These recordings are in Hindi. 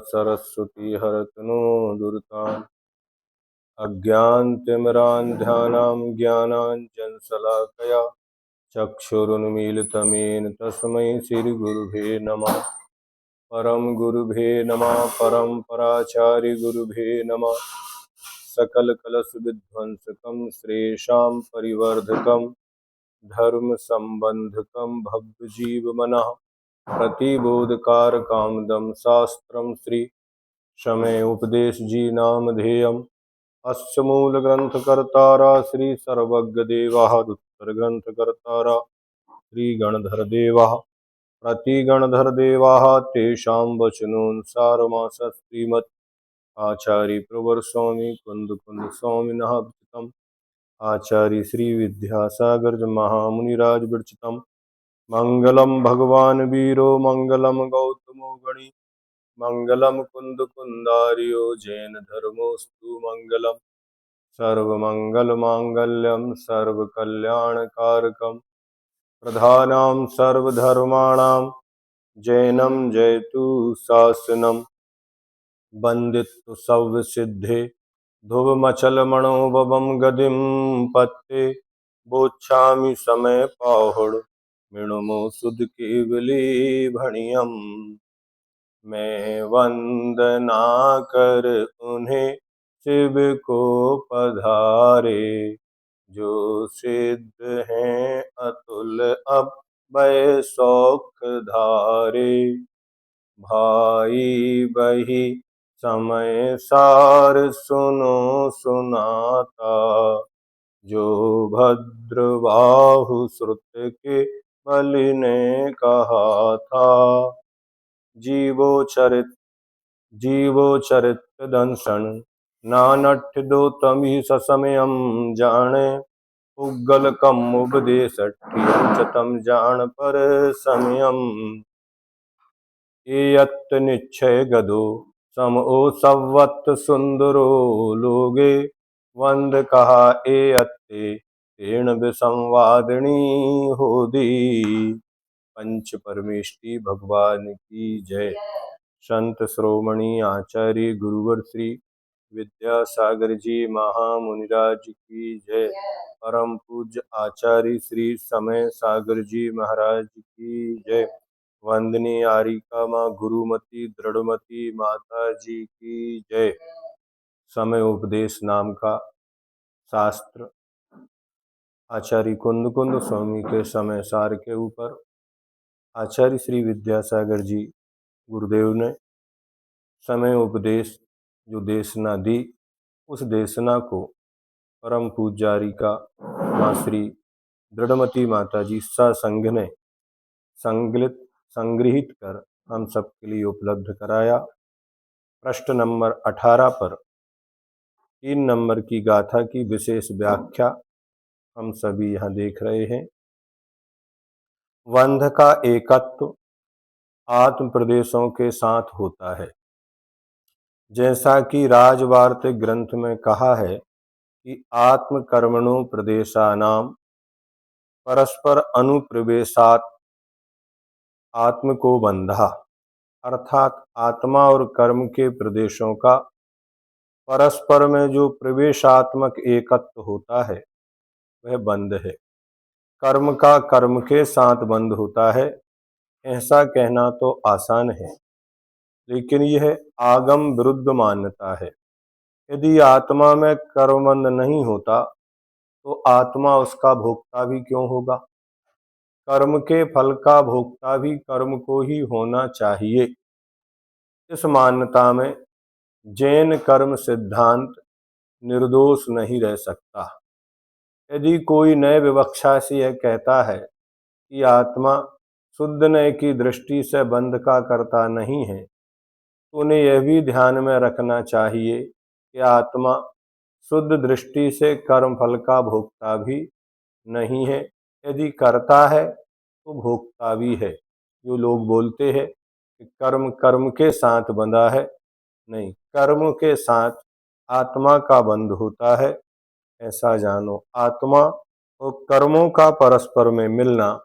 सरस्वती हरतनो दुर्तान् अज्ञानतिमिरान्ध्यानां ज्ञानाञ्जनशलाकया चक्षुरुन्मीलितमेन तस्मै श्रीगुरुभे नमः। परम गुरुभे नमः। परम्पराचार्य गुरुभे नमः। सकल कलश विध्वंसकं श्रेषां परिवर्धकं धर्म संबंधकं भव्य जीव मनः प्रतिबोधकारकामदं शास्त्रं श्री शमय उपदेश जी नामधेयम्। अस्य मूल ग्रंथकर्तारा श्री सर्वज्ञ देवा उत्तर ग्रंथकर्तारा श्री गणधर देवा प्रतिगणधर देवा तेषां वचनोऽनुसारमास श्रीमत् आचार्य प्रवर स्वामी कुंद कुंद स्वामिनः विरचितम् आचार्य श्री विद्यासागर महामुनिराज विरचितम् मंगलम भगवान वीरो मंगलम गौतमो गणी मंगलम कुंद कुंदारियो जैन धर्मोस्तु मंगलम सर्वमंगल मांगल्यम सर्वकल्याणकारकम प्रधानां सर्वधर्माणां जैनम जयतु शासनम वंदित्व सव्यसिद्धे ध्रुवमचलमणोभवं गदिं पत्ते बोच्छामि समय पाहुड़ मृणमो सुध केवली भणियम। मैं वंदना कर उन्हें शिव को पधारे जो सिद्ध हैं अतुल अब भय शौक धारे। भाई बही समय सार सुनो सुनाता जो भद्रबाहु श्रुत के बलि ने कहा था। जीवो चरित दंशन नानठ दो तमी ससमयम जाने उगल कम उपदेश तम जान पर समयम। एयत निश्चय गदो सम ओ सवत सुंदरो लोगे वंद कहा एयत्ते तेण विसंवादिनी होदी। पंच परमेष्टि भगवान की जय। संत श्रोमणी आचार्य गुरुवर श्री विद्यासागर जी महामुनिराज की जय। परम पूज्य आचार्य श्री समय सागर जी महाराज की जय। वंदनीय आरिका माँ गुरुमती दृढ़मती माता जी की जय। समय उपदेश नाम का शास्त्र आचार्य कुंद कुंद स्वामी के समय सार के ऊपर आचार्य श्री विद्यासागर जी गुरुदेव ने समय उपदेश जो देशना दी, उस देशना को परम पूज्यारी का माँ श्री दृढ़मती माता जी ससंग ने संग्रहित कर हम सबके लिए उपलब्ध कराया। पृष्ठ नंबर 18 पर 3 नंबर की गाथा की विशेष व्याख्या हम सभी यहाँ देख रहे हैं। वंध का एकत्व आत्म प्रदेशों के साथ होता है। जैसा कि राजवार्तिक ग्रंथ में कहा है कि आत्म कर्मणो प्रदेशानाम परस्पर अनुप्रवेशात आत्म को बंधा, अर्थात आत्मा और कर्म के प्रदेशों का परस्पर में जो प्रवेशात्मक एकत्व होता है वह बंध है। कर्म का कर्म के साथ बंध होता है, ऐसा कहना तो आसान है, लेकिन यह आगम विरुद्ध मान्यता है। यदि आत्मा में कर्मबंध नहीं होता तो आत्मा उसका भोक्ता भी क्यों होगा। कर्म के फल का भोक्ता भी कर्म को ही होना चाहिए। इस मान्यता में जैन कर्म सिद्धांत निर्दोष नहीं रह सकता। यदि कोई नए विवक्षा से यह कहता है कि आत्मा शुद्ध नय की दृष्टि से बंध का कर्ता नहीं है, तो उन्हें यह भी ध्यान में रखना चाहिए कि आत्मा शुद्ध दृष्टि से कर्म फल का भोक्ता भी नहीं है। यदि करता है तो भोक्ता भी है। जो लोग बोलते हैं कि कर्म कर्म के साथ बंधा है, नहीं, कर्म के साथ आत्मा का बंध होता है। ऐसा जानो, आत्मा और कर्मों का परस्पर में मिलना,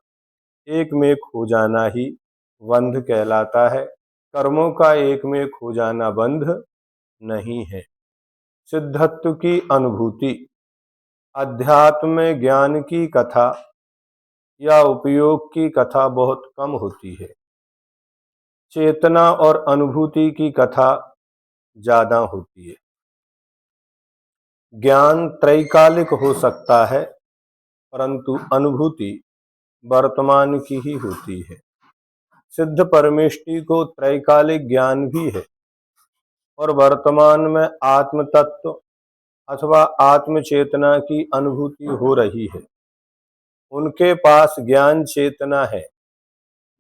एक में हो जाना ही बंध कहलाता है। कर्मों का एक में खो जाना बंध नहीं है। सिद्धत्व की अनुभूति अध्यात्म में ज्ञान की कथा या उपयोग की कथा बहुत कम होती है। चेतना और अनुभूति की कथा ज्यादा होती है। ज्ञान त्रैकालिक हो सकता है, परंतु अनुभूति वर्तमान की ही होती है। सिद्ध परमेष्टि को त्रैकालिक ज्ञान भी है और वर्तमान में आत्म तत्व अथवा आत्म चेतना की अनुभूति हो रही है। उनके पास ज्ञान चेतना है,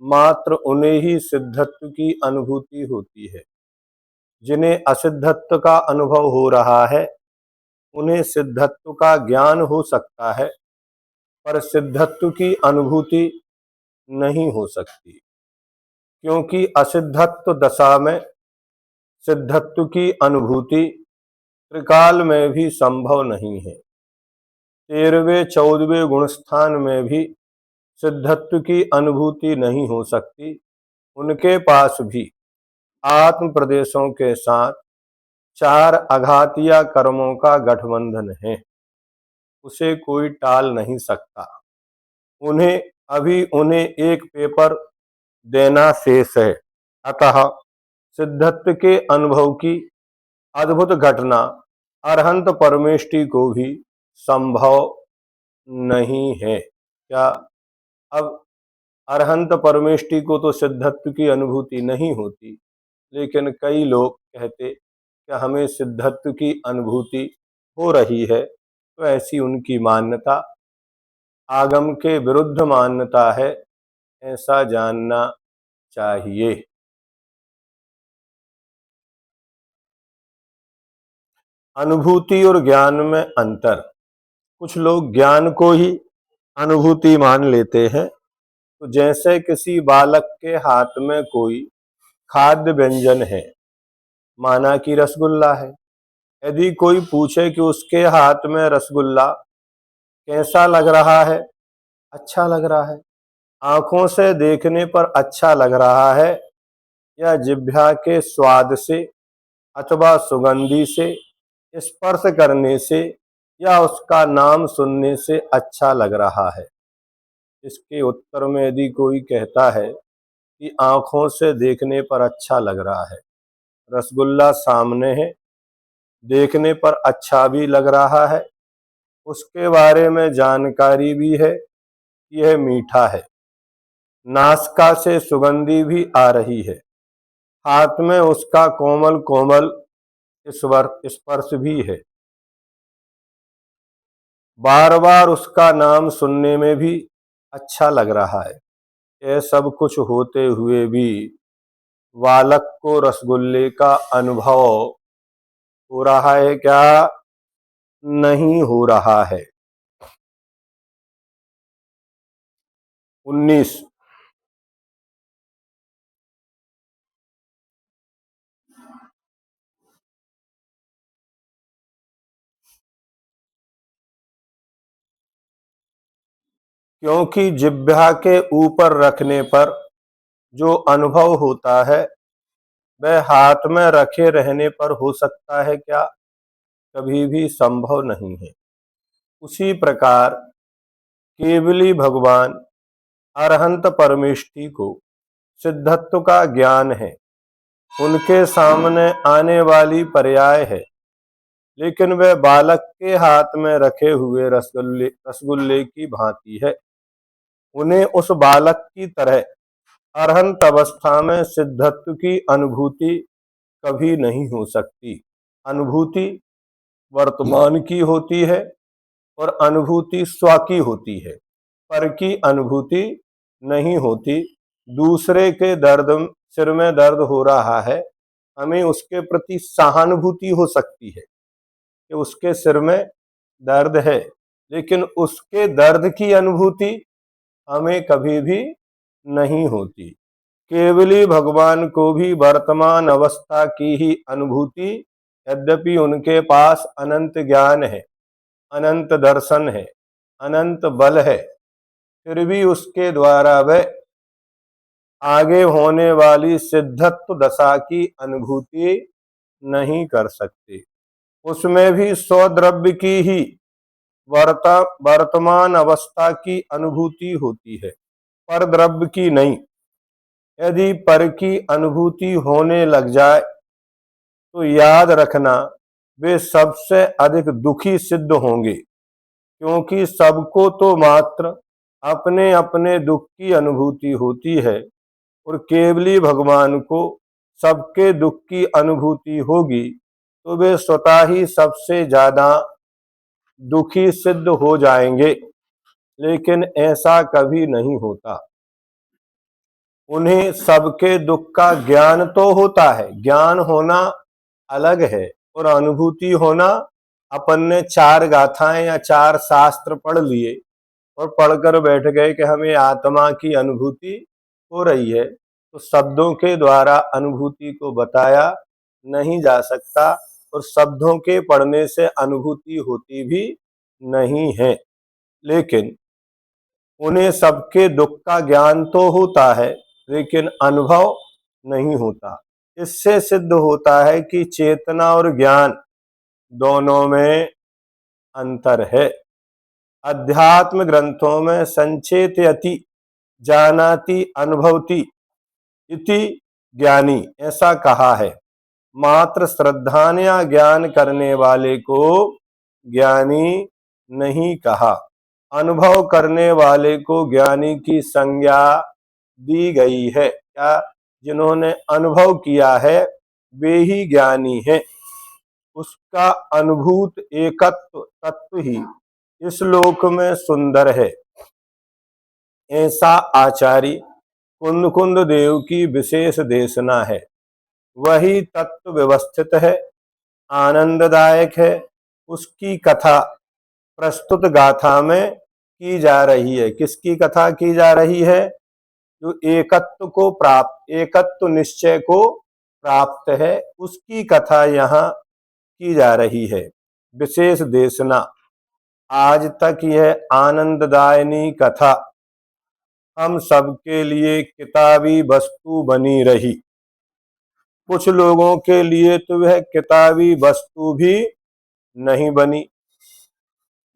मात्र उन्हें ही सिद्धत्व की अनुभूति होती है। जिन्हें असिद्धत्व का अनुभव हो रहा है उन्हें सिद्धत्व का ज्ञान हो सकता है, पर सिद्धत्व की अनुभूति नहीं हो सकती, क्योंकि असिद्धत्व दशा में सिद्धत्व की अनुभूति त्रिकाल में भी संभव नहीं है। 13वें 14वें गुणस्थान में भी सिद्धत्व की अनुभूति नहीं हो सकती। उनके पास भी आत्म प्रदेशों के साथ 4 आघातीय कर्मों का गठबंधन है। उसे कोई टाल नहीं सकता। उन्हें एक पेपर देना शेष है। अतः सिद्धत्व के अनुभव की अद्भुत घटना अरहंत परमेष्टि को भी संभव नहीं है। क्या अब अरहंत परमेष्टि को तो सिद्धत्व की अनुभूति नहीं होती, लेकिन कई लोग कहते कि हमें सिद्धत्व की अनुभूति हो रही है, तो ऐसी उनकी मान्यता आगम के विरुद्ध मान्यता है, ऐसा जानना चाहिए। अनुभूति और ज्ञान में अंतर। कुछ लोग ज्ञान को ही अनुभूति मान लेते हैं। तो जैसे किसी बालक के हाथ में कोई खाद्य व्यंजन है, माना कि रसगुल्ला है। यदि कोई पूछे कि उसके हाथ में रसगुल्ला कैसा लग रहा है, अच्छा लग रहा है, आंखों से देखने पर अच्छा लग रहा है, या जिह्वा के स्वाद से अथवा सुगंधी से, स्पर्श करने से, या उसका नाम सुनने से अच्छा लग रहा है। इसके उत्तर में यदि कोई कहता है कि आंखों से देखने पर अच्छा लग रहा है, रसगुल्ला सामने है, देखने पर अच्छा भी लग रहा है, उसके बारे में जानकारी भी है, यह मीठा है, नासिका से सुगंधी भी आ रही है, हाथ में उसका कोमल कोमल स्पर्श भी है, बार बार उसका नाम सुनने में भी अच्छा लग रहा है। यह सब कुछ होते हुए भी बालक को रसगुल्ले का अनुभव हो रहा है क्या? नहीं हो रहा है। 19 क्योंकि जिह्वा के ऊपर रखने पर जो अनुभव होता है वह हाथ में रखे रहने पर हो सकता है क्या? कभी भी संभव नहीं है। उसी प्रकार केवली भगवान अरहंत परमेष्टि को सिद्धत्व का ज्ञान है, उनके सामने आने वाली पर्याय है, लेकिन वह बालक के हाथ में रखे हुए रसगुल्ले की भांति है। उन्हें उस बालक की तरह अरहंत अवस्था में सिद्धत्व की अनुभूति कभी नहीं हो सकती। अनुभूति वर्तमान की होती है और अनुभूति स्व की होती है, पर की अनुभूति नहीं होती। दूसरे के सिर में दर्द हो रहा है, हमें उसके प्रति सहानुभूति हो सकती है कि उसके सिर में दर्द है, लेकिन उसके दर्द की अनुभूति हमें कभी भी नहीं होती। केवली भगवान को भी वर्तमान अवस्था की ही अनुभूति, यद्यपि उनके पास अनंत ज्ञान है, अनंत दर्शन है, अनंत बल है, फिर भी उसके द्वारा वह आगे होने वाली सिद्धत्व दशा की अनुभूति नहीं कर सकते। उसमें भी स्वद्रव्य की ही वर्तमान अवस्था की अनुभूति होती है, पर द्रव्य की नहीं। यदि पर की अनुभूति होने लग जाए तो याद रखना वे सबसे अधिक दुखी सिद्ध होंगे, क्योंकि सबको तो मात्र अपने अपने दुख की अनुभूति होती है और केवली भगवान को सबके दुख की अनुभूति होगी, तो वे स्वतः ही सबसे ज्यादा दुखी सिद्ध हो जाएंगे। लेकिन ऐसा कभी नहीं होता। उन्हें सबके दुख का ज्ञान तो होता है, ज्ञान होना अलग है और अनुभूति होना। अपन ने 4 गाथाएं या 4 शास्त्र पढ़ लिए और पढ़कर बैठ गए कि हमें आत्मा की अनुभूति हो रही है, तो शब्दों के द्वारा अनुभूति को बताया नहीं जा सकता और शब्दों के पढ़ने से अनुभूति होती भी नहीं है। लेकिन उन्हें सबके दुख का ज्ञान तो होता है, लेकिन अनुभव नहीं होता। इससे सिद्ध होता है कि चेतना और ज्ञान दोनों में अंतर है। अध्यात्म ग्रंथों में संचेतयति जानाति अनुभवति इति ज्ञानी ऐसा कहा है। मात्र श्रद्धान या ज्ञान करने वाले को ज्ञानी नहीं कहा। अनुभव करने वाले को ज्ञानी की संज्ञा दी गई है। क्या? जिन्होंने अनुभव किया है वे ही ज्ञानी हैं। उसका अनुभूत एकत्व तत्व ही इस लोक में सुंदर है, ऐसा आचार्य कुंद कुंद देव की विशेष देशना है। वही तत्व व्यवस्थित है, आनंददायक है। उसकी कथा प्रस्तुत गाथा में की जा रही है। किसकी कथा की जा रही है? जो एकत्व निश्चय को प्राप्त है, उसकी कथा यहाँ की जा रही है। विशेष देशना। आज तक यह आनंददायिनी कथा हम सबके लिए किताबी वस्तु बनी रही। कुछ लोगों के लिए तो वह किताबी वस्तु भी नहीं बनी।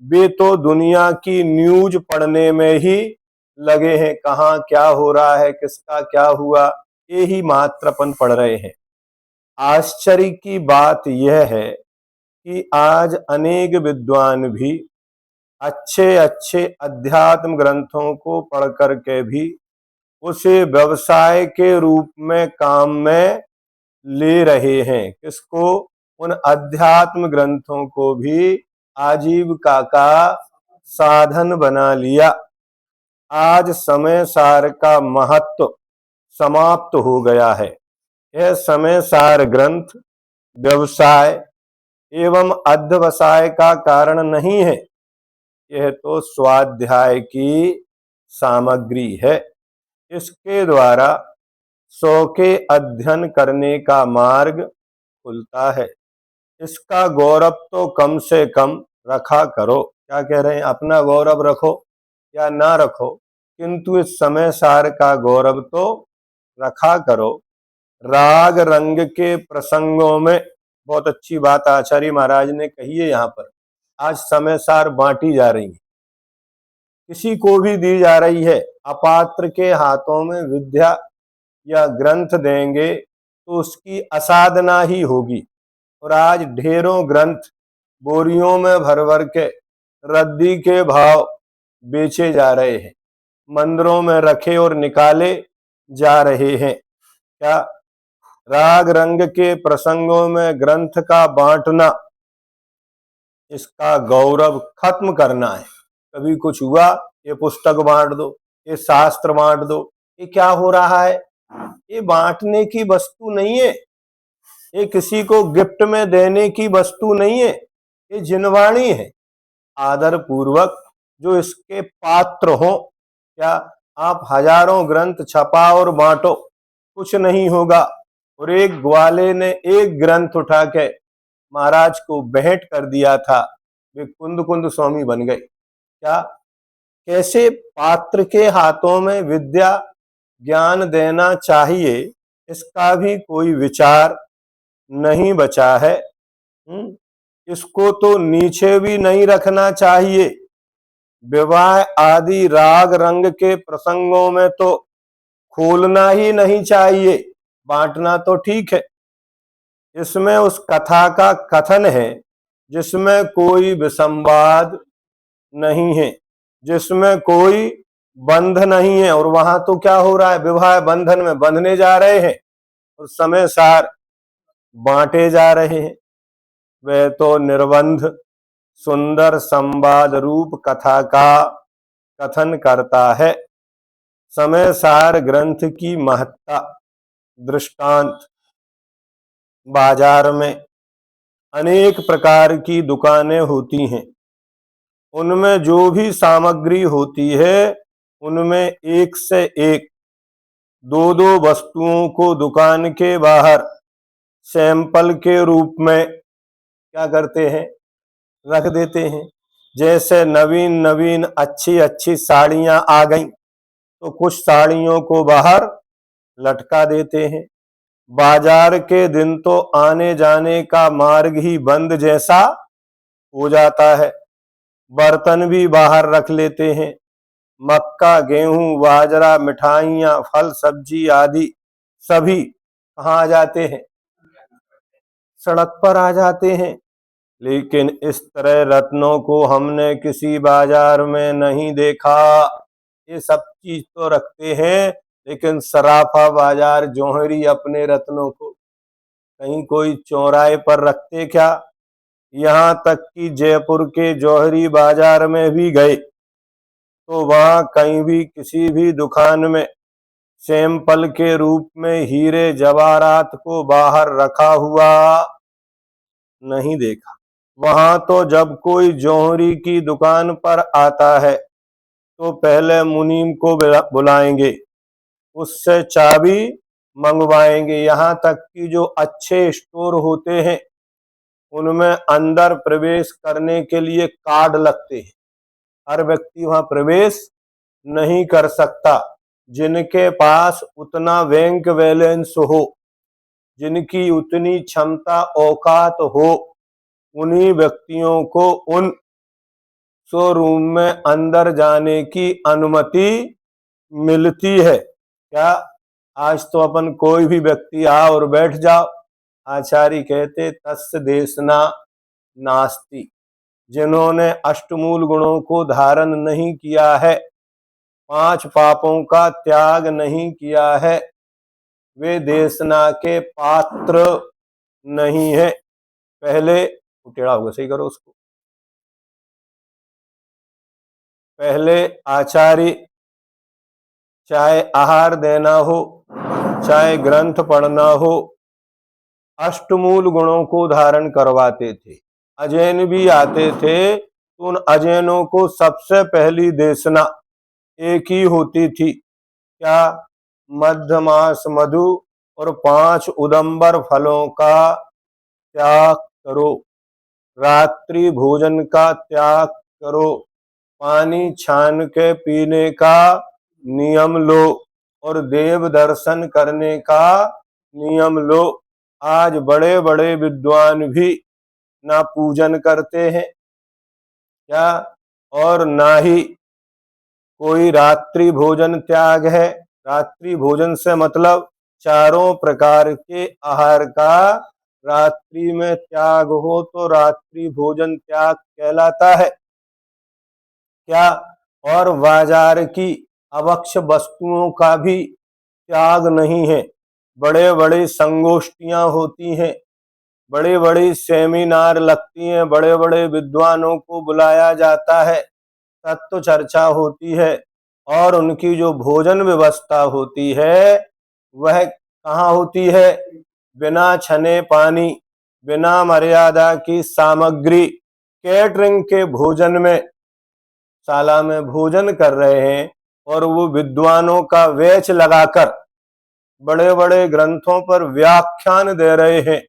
वे तो दुनिया की न्यूज पढ़ने में ही लगे हैं, कहाँ क्या हो रहा है, किसका क्या हुआ, ये ही मात्र अपन पढ़ रहे हैं। आश्चर्य की बात यह है कि आज अनेक विद्वान भी अच्छे अच्छे अध्यात्म ग्रंथों को पढ़ करके भी उसे व्यवसाय के रूप में काम में ले रहे हैं। किसको? उन अध्यात्म ग्रंथों को भी आजीविका का साधन बना लिया। आज समय सार का महत्व समाप्त हो गया है। यह समय सार ग्रंथ व्यवसाय एवं अध्यवसाय का कारण नहीं है, यह तो स्वाध्याय की सामग्री है। इसके द्वारा 100 के अध्ययन करने का मार्ग खुलता है। इसका गौरव तो कम से कम रखा करो। क्या कह रहे हैं? अपना गौरव रखो या ना रखो, किंतु इस समय सार का गौरव तो रखा करो। राग रंग के प्रसंगों में बहुत अच्छी बात आचार्य महाराज ने कही है। यहाँ पर आज समय सार बांटी जा रही है, किसी को भी दी जा रही है। अपात्र के हाथों में विद्या या ग्रंथ देंगे तो उसकी असाधना ही होगी। और आज ढेरों ग्रंथ बोरियों में भर भर के रद्दी के भाव बेचे जा रहे हैं, मंदिरों में रखे और निकाले जा रहे हैं। क्या? राग रंग के प्रसंगों में ग्रंथ का बांटना, इसका गौरव खत्म करना है। कभी कुछ हुआ, ये पुस्तक बांट दो, ये शास्त्र बांट दो, ये क्या हो रहा है? ये बांटने की वस्तु नहीं है, ये किसी को गिफ्ट में देने की वस्तु नहीं है, ये जिनवाणी है। आदर पूर्वक जो इसके पात्र हो। क्या? आप हजारों ग्रंथ छपा और बांटो, कुछ नहीं होगा। और एक ग्वाले ने एक ग्रंथ उठा के महाराज को भेंट कर दिया था, वे कुंद कुंद स्वामी बन गए। क्या? कैसे पात्र के हाथों में विद्या ज्ञान देना चाहिए, इसका भी कोई विचार नहीं बचा है। इसको तो नीचे भी नहीं रखना चाहिए। विवाह आदि राग रंग के प्रसंगों में तो खोलना ही नहीं चाहिए, बांटना तो ठीक है। इसमें उस कथा का कथन है जिसमें कोई विसंवाद नहीं है, जिसमें कोई बंध नहीं है। और वहां तो क्या हो रहा है, विवाह बंधन में बंधने जा रहे हैं और समय सार बांटे जा रहे हैं। वह तो निर्बंध सुंदर संवाद रूप कथा का कथन करता है। समय सार ग्रंथ की महत्ता दृष्टांत, बाजार में अनेक प्रकार की दुकानें होती हैं, उनमें जो भी सामग्री होती है उनमें एक से एक दो दो वस्तुओं को दुकान के बाहर सैंपल के रूप में क्या करते हैं, रख देते हैं। जैसे नवीन नवीन अच्छी अच्छी साड़ियां आ गई तो कुछ साड़ियों को बाहर लटका देते हैं। बाजार के दिन तो आने जाने का मार्ग ही बंद जैसा हो जाता है। बर्तन भी बाहर रख लेते हैं। मक्का, गेहूं, बाजरा, मिठाइयां, फल सब्जी आदि सभी कहाँ आ जाते हैं, सड़क पर आ जाते हैं। लेकिन इस तरह रत्नों को हमने किसी बाजार में नहीं देखा। ये सब चीज तो रखते हैं, लेकिन सराफा बाजार जौहरी अपने रत्नों को कहीं कोई चौराहे पर रखते क्या। यहाँ तक कि जयपुर के जौहरी बाजार में भी गए तो वहां कहीं भी किसी भी दुकान में सैंपल के रूप में हीरे जवाहरात को बाहर रखा हुआ नहीं देखा। वहां तो जब कोई जौहरी की दुकान पर आता है तो पहले मुनीम को बुलाएंगे, उससे चाबी मंगवाएंगे। यहाँ तक कि जो अच्छे स्टोर होते हैं उनमें अंदर प्रवेश करने के लिए कार्ड लगते हैं, हर व्यक्ति वहां प्रवेश नहीं कर सकता। जिनके पास उतना बैंक बैलेंस हो, जिनकी उतनी क्षमता औकात हो, उन्हीं व्यक्तियों को उन शोरूम में अंदर जाने की अनुमति मिलती है। क्या आज तो अपन कोई भी व्यक्ति आ और बैठ जाओ। आचार्य कहते तस्य देशना नास्ति, जिन्होंने अष्टमूल गुणों को धारण नहीं किया है, 5 पापों का त्याग नहीं किया है, वे देशना के पात्र नहीं है। पहले टेढ़ा होगा, सही करो उसको। पहले आचार्य चाहे आहार देना हो, चाहे ग्रंथ पढ़ना हो, अष्टमूल गुणों को धारण करवाते थे। अजैन भी आते थे तो उन अजैनों को सबसे पहली देशना एक ही होती थी, क्या, मध्यमास मधु और 5 उदंबर फलों का त्याग करो, रात्रि भोजन का त्याग करो, पानी छान के पीने का नियम लो और देव दर्शन करने का नियम लो। आज बड़े बड़े विद्वान भी ना पूजन करते हैं क्या, और ना ही कोई रात्रि भोजन त्याग है। रात्रि भोजन से मतलब चारों प्रकार के आहार का रात्रि में त्याग हो तो रात्रि भोजन त्याग कहलाता है क्या। और बाजार की अवक्ष वस्तुओं का भी त्याग नहीं है। बड़े बड़े संगोष्ठियां होती हैं, बड़े बड़े सेमिनार लगती हैं, बड़े बड़े विद्वानों को बुलाया जाता है, तत्व चर्चा होती है, और उनकी जो भोजन व्यवस्था होती है वह कहाँ होती है, बिना छने पानी, बिना मर्यादा की सामग्री, कैटरिंग के भोजन में शाला में भोजन कर रहे हैं और वो विद्वानों का वेच लगाकर बड़े बड़े ग्रंथों पर व्याख्यान दे रहे हैं।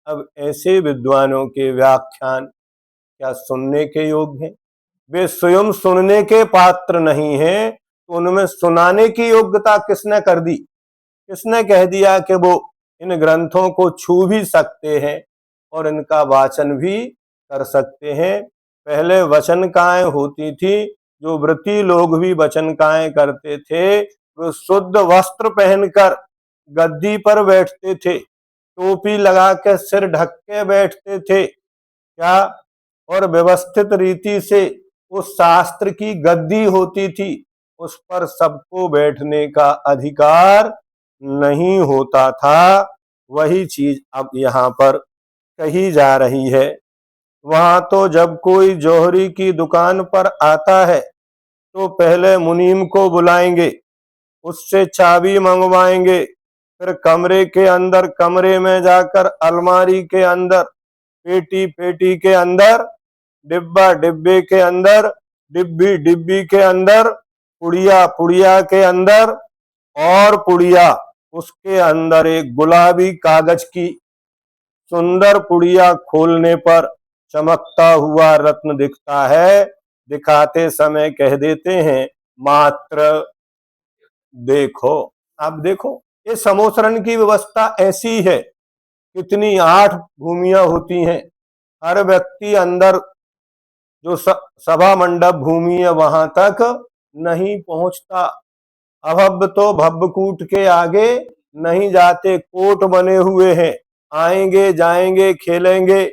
अब ऐसे विद्वानों के व्याख्यान क्या सुनने के योग्य हैं? वे स्वयं सुनने के पात्र नहीं हैं, तो उनमें सुनाने की योग्यता किसने कर दी? किसने कह दिया कि वो इन ग्रंथों को छू भी सकते हैं और इनका वाचन भी कर सकते हैं? पहले वचनकाएं होती थी, जो व्रती लोग भी वचनकाएं करते थे, वो शुद्ध वस्त्र पहनकर गद्दी पर बैठते थे, टोपी लगा के सिर ढक के बैठते थे क्या, और व्यवस्थित रीति से उस शास्त्र की गद्दी होती थी, उस पर सबको बैठने का अधिकार नहीं होता था। वही चीज अब यहाँ पर कही जा रही है। वहां तो जब कोई जौहरी की दुकान पर आता है तो पहले मुनीम को बुलाएंगे, उससे चाबी मंगवाएंगे, फिर कमरे के अंदर, कमरे में जाकर अलमारी के अंदर, पेटी पेटी के अंदर, डिब्बा डिब्बे के अंदर, डिब्बी डिब्बी के अंदर, पुड़िया पुड़िया के अंदर, और पुड़िया उसके अंदर एक गुलाबी कागज की सुंदर पुड़िया खोलने पर चमकता हुआ रत्न दिखता है। दिखाते समय कह देते हैं, मात्र देखो। आप देखो, ये समोसरण की व्यवस्था ऐसी है, कितनी 8 भूमियां होती हैं। हर व्यक्ति अंदर जो सभा मंडप भूमि है वहां तक नहीं पहुंचता। अभव्य तो भव्यकूट के आगे नहीं जाते, कोट बने हुए हैं, आएंगे जाएंगे, खेलेंगे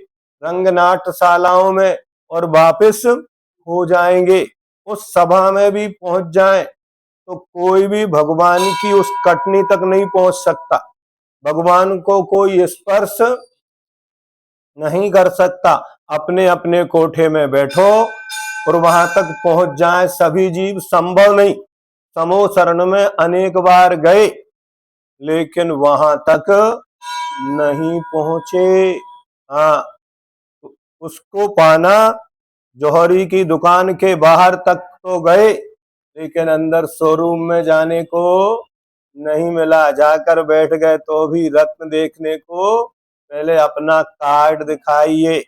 रंग नाट्यशालाओं में और वापस हो जाएंगे। उस सभा में भी पहुंच जाएं तो कोई भी भगवान की उस कटनी तक नहीं पहुंच सकता, भगवान को कोई स्पर्श नहीं कर सकता। अपने अपने कोठे में बैठो और वहां तक पहुंच जाए सभी जीव, संभव नहीं। समोसरण में अनेक बार गए लेकिन वहां तक नहीं पहुंचे। हाँ, उसको पाना, जौहरी की दुकान के बाहर तक तो गए लेकिन अंदर शोरूम में जाने को नहीं मिला। जाकर बैठ गए तो भी रत्न देखने को पहले अपना कार्ड दिखाइए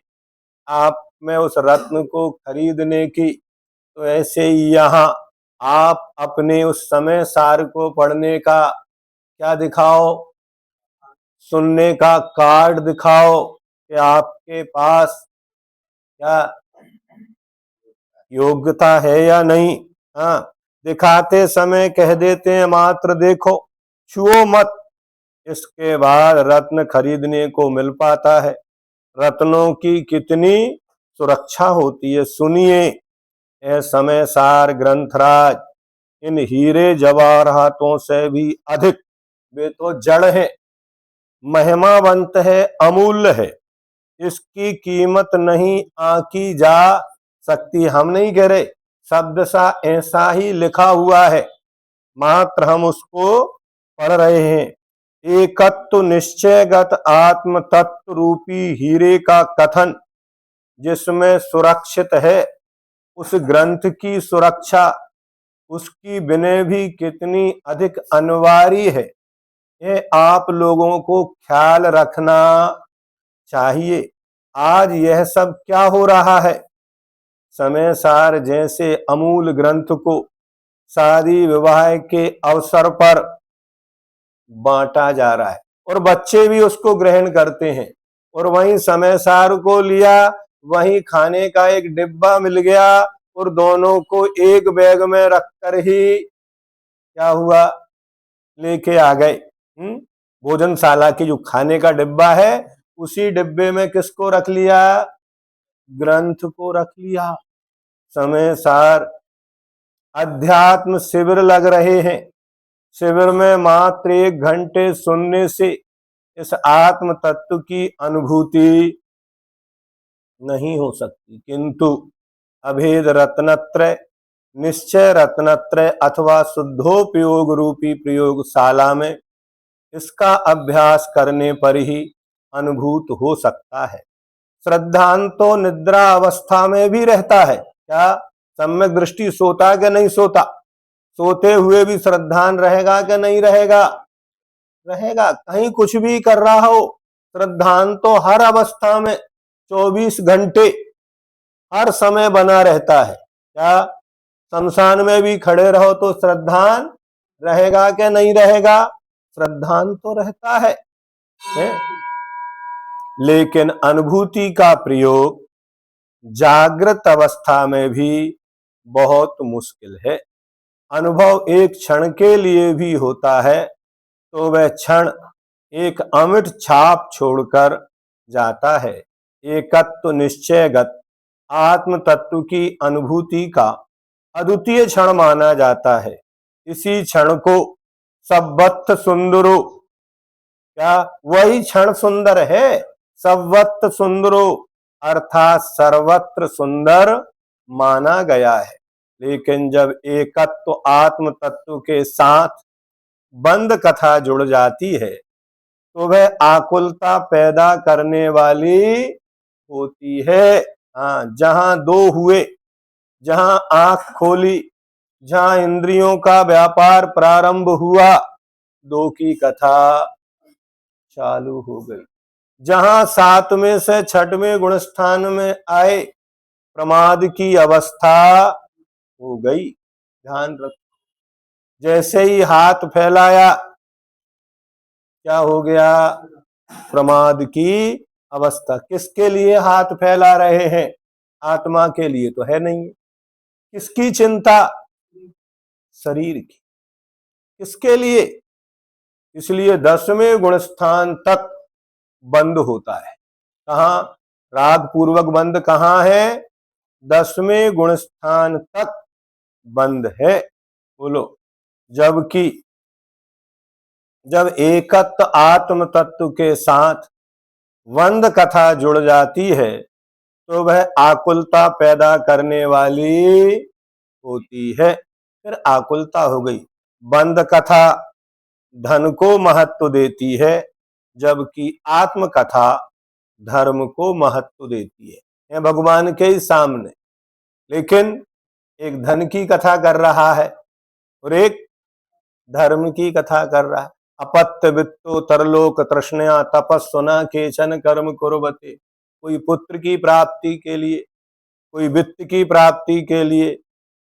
आप में उस रत्न को खरीदने की। तो ऐसे ही यहाँ आप अपने उस समय सार को पढ़ने का क्या दिखाओ, सुनने का कार्ड दिखाओ कि आपके पास क्या योग्यता है या नहीं। हाँ, दिखाते समय कह देते हैं, मात्र देखो, छुओ मत। इसके बाद रत्न खरीदने को मिल पाता है। रत्नों की कितनी सुरक्षा होती है, सुनिए। ए समय सार ग्रंथराज, इन हीरे जवाहरातों से भी अधिक वे तो जड़ है, महिमावंत है, अमूल्य है। इसकी कीमत नहीं आंकी जा सकती। हम नहीं कह रहे, शब्द सा ऐसा ही लिखा हुआ है, मात्र हम उसको पढ़ रहे हैं। एकत्व निश्चयगत आत्म तत्व रूपी हीरे का कथन, जिसमें सुरक्षित है उस ग्रंथ की सुरक्षा, उसकी विनय भी कितनी अधिक अनिवार्य है, ये आप लोगों को ख्याल रखना चाहिए। आज यह सब क्या हो रहा है, समय सार जैसे अमूल ग्रंथ को शादी विवाह के अवसर पर बांटा जा रहा है और बच्चे भी उसको ग्रहण करते हैं। और वहीं समय सार को लिया, वहीं खाने का एक डिब्बा मिल गया और दोनों को एक बैग में रखकर ही क्या हुआ, लेके आ गए। भोजनशाला की जो खाने का डिब्बा है, उसी डिब्बे में किसको रख लिया, ग्रंथ को रख लिया। समय सार अध्यात्म शिविर लग रहे हैं, शिविर में मात्र 1 घंटे सुनने से इस आत्म तत्व की अनुभूति नहीं हो सकती, किंतु अभेद रत्नत्रय, निश्चय रत्नत्रय अथवा शुद्धोपयोग रूपी प्रयोगशाला में इसका अभ्यास करने पर ही अनुभूत हो सकता है। श्रद्धांत तो निद्रा अवस्था में भी रहता है, क्या सम्यक दृष्टि सोता कि नहीं सोता, सोते हुए भी श्रद्धान रहेगा कि नहीं रहेगा, रहेगा। कहीं कुछ भी कर रहा हो, श्रद्धान तो हर अवस्था में 24 घंटे हर समय बना रहता है। क्या शमशान में भी खड़े रहो तो श्रद्धान रहेगा क्या नहीं रहेगा? श्रद्धान तो रहता है? लेकिन अनुभूति का प्रयोग जागृत अवस्था में भी बहुत मुश्किल है। अनुभव एक क्षण के लिए भी होता है तो वह क्षण एक अमिट छाप छोड़कर जाता है। एकत्व निश्चयगत आत्म तत्व की अनुभूति का अद्वितीय क्षण माना जाता है। इसी क्षण को सब्बत सुंदरो, क्या वही क्षण सुंदर है? सब्बत सुंदरो अर्थात सर्वत्र सुंदर माना गया है। लेकिन जब एकत्व आत्म तत्व के साथ बंद कथा जुड़ जाती है तो वह आकुलता पैदा करने वाली होती है। हाँ, जहां दो हुए, जहां आंख खोली, जहां इंद्रियों का व्यापार प्रारंभ हुआ, दो की कथा चालू हो गई। जहां सातवें से छठवें गुणस्थान में आए प्रमाद की अवस्था हो गई। ध्यान रखो, जैसे ही हाथ फैलाया क्या हो गया? प्रमाद की अवस्था। किसके लिए हाथ फैला रहे हैं? आत्मा के लिए तो है नहीं। किसकी चिंता? शरीर की। किसके लिए? इसलिए 10वें गुणस्थान तक बंद होता है। कहां? राग पूर्वक बंद कहां है? 10वें गुणस्थान तक बंद है। बोलो, जबकि जब एकत्व आत्म तत्व के साथ बंद कथा जुड़ जाती है तो वह आकुलता पैदा करने वाली होती है। फिर आकुलता हो गई। बंद कथा धन को महत्व देती है, जबकि आत्म कथा धर्म को महत्व देती है भगवान के सामने। लेकिन एक धन की कथा कर रहा है और एक धर्म की कथा कर रहा है। अपत्य वित्तो तरलोक तृष्णया तपस्वना केचन कर्म कुर्वते। कोई पुत्र की प्राप्ति के लिए, कोई वित्त की प्राप्ति के लिए,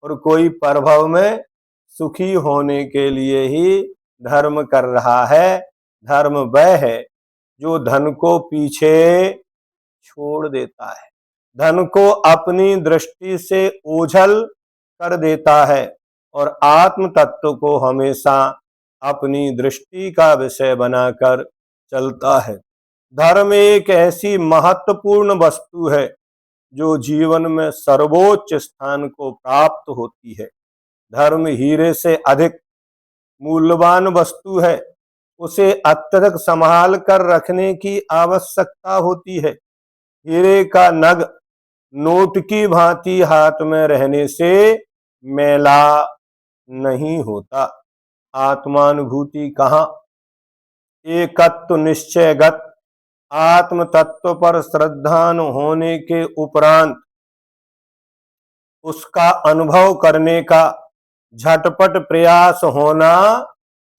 और कोई परभव में सुखी होने के लिए ही धर्म कर रहा है। धर्म वह है जो धन को पीछे छोड़ देता है, धन को अपनी दृष्टि से ओझल कर देता है और आत्म तत्व को हमेशा अपनी दृष्टि का विषय बनाकर चलता है। धर्म एक ऐसी महत्वपूर्ण वस्तु है जो जीवन में सर्वोच्च स्थान को प्राप्त होती है। धर्म हीरे से अधिक मूल्यवान वस्तु है। उसे अत्यधिक संभाल कर रखने की आवश्यकता होती है। हीरे का नग नोट की भांति हाथ में रहने से मैला नहीं होता। आत्मानुभूति कहाँ? एकत्व निश्चयगत आत्म तत्व पर श्रद्धान होने के उपरांत उसका अनुभव करने का झटपट प्रयास होना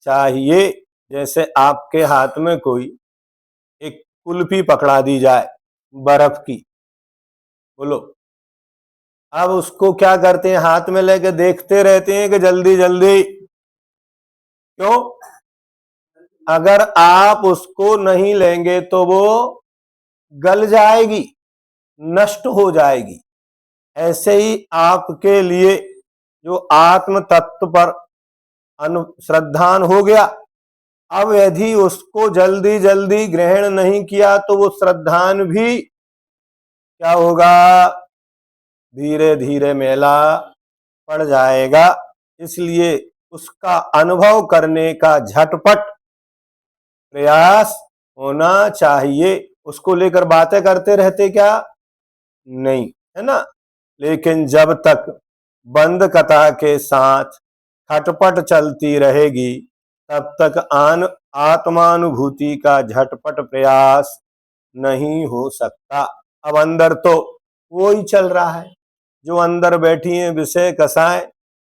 चाहिए। जैसे आपके हाथ में कोई एक कुल्फी पकड़ा दी जाए बर्फ की, बोलो, अब उसको क्या करते हैं? हाथ में लेके देखते रहते हैं कि जल्दी जल्दी। क्यों? अगर आप उसको नहीं लेंगे तो वो गल जाएगी, नष्ट हो जाएगी। ऐसे ही आपके लिए जो आत्म तत्व पर श्रद्धान हो गया, अब यदि उसको जल्दी जल्दी ग्रहण नहीं किया तो वो श्रद्धान भी क्या होगा? धीरे धीरे मैला पड़ जाएगा। इसलिए उसका अनुभव करने का झटपट प्रयास होना चाहिए। उसको लेकर बातें करते रहते क्या? नहीं, है ना? लेकिन जब तक बंद कथा के साथ खटपट चलती रहेगी तब तक आत्मानुभूति का झटपट प्रयास नहीं हो सकता। अब अंदर तो वो ही चल रहा है जो अंदर बैठी है विषय कसाएं,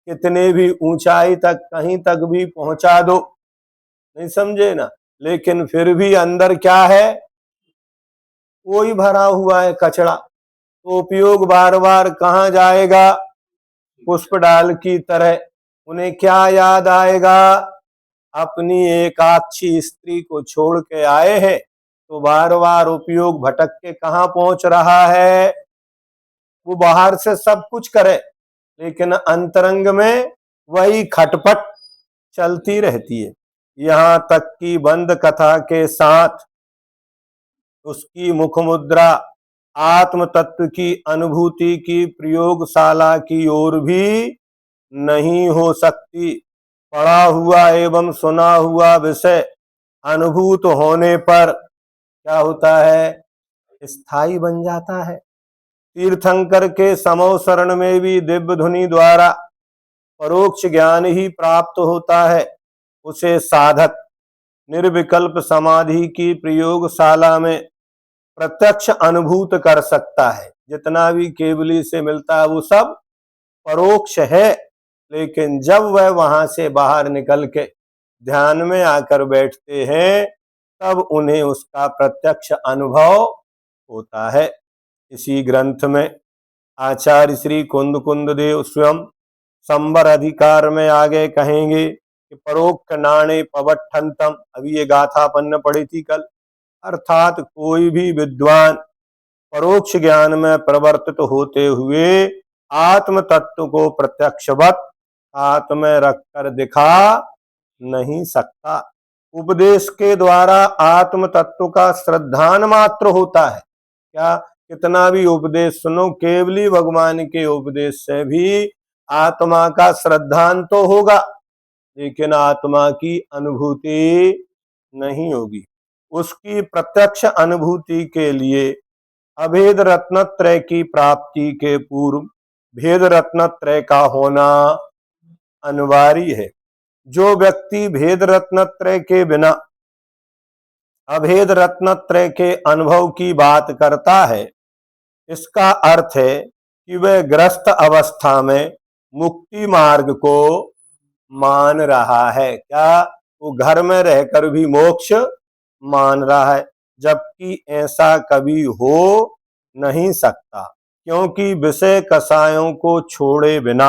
कितने भी ऊंचाई तक कहीं तक भी पहुंचा दो, नहीं समझे ना? लेकिन फिर भी अंदर क्या है? वही भरा हुआ है कचरा। तो उपयोग बार बार कहाँ जाएगा? पुष्प डाल की तरह उन्हें क्या याद आएगा? अपनी एकाक्षी स्त्री को छोड़ के आए हैं तो बार बार उपयोग भटक के कहाँ पहुंच रहा है? वो बाहर से सब कुछ करे लेकिन अंतरंग में वही खटपट चलती रहती है। यहां तक कि बंद कथा के साथ उसकी मुख मुद्रा आत्म तत्व की अनुभूति की प्रयोगशाला की ओर भी नहीं हो सकती। पढ़ा हुआ एवं सुना हुआ विषय अनुभूत होने पर क्या होता है? स्थायी बन जाता है। तीर्थंकर के समो शरण में भी दिव्य धुनि द्वारा परोक्ष ज्ञान ही प्राप्त होता है। उसे साधक निर्विकल्प समाधि की प्रयोगशाला में प्रत्यक्ष अनुभूत कर सकता है। जितना भी केवली से मिलता है वो सब परोक्ष है, लेकिन जब वह वहां से बाहर निकल के ध्यान में आकर बैठते हैं तब उन्हें उसका प्रत्यक्ष अनुभव होता है। इसी ग्रंथ में आचार्य श्री कुंद कुंद देव स्वयं संबर अधिकार में आगे कहेंगे कि परोक्ष नाणे पवठंतम, अभी ये गाथा अपन ने पढ़ी थी कल, अर्थात कोई भी विद्वान परोक्ष ज्ञान में प्रवर्तित होते हुए आत्म तत्व को प्रत्यक्षवत हाथ में रखकर दिखा नहीं सकता। उपदेश के द्वारा आत्म तत्व का श्रद्धान मात्र होता है। क्या कितना भी उपदेश सुनो, केवली भगवान के उपदेश से भी आत्मा का श्रद्धान तो होगा लेकिन आत्मा की अनुभूति नहीं होगी। उसकी प्रत्यक्ष अनुभूति के लिए अभेद रत्नत्रय की प्राप्ति के पूर्व भेद रत्नत्रय का होना अनिवार्य है। जो व्यक्ति भेद रत्नत्रय के बिना अभेद रत्नत्रय के अनुभव की बात करता है, इसका अर्थ है कि वह ग्रस्त अवस्था में मुक्ति मार्ग को मान रहा है। क्या वो घर में रहकर भी मोक्ष मान रहा है? जबकि ऐसा कभी हो नहीं सकता, क्योंकि विषय कसायों को छोड़े बिना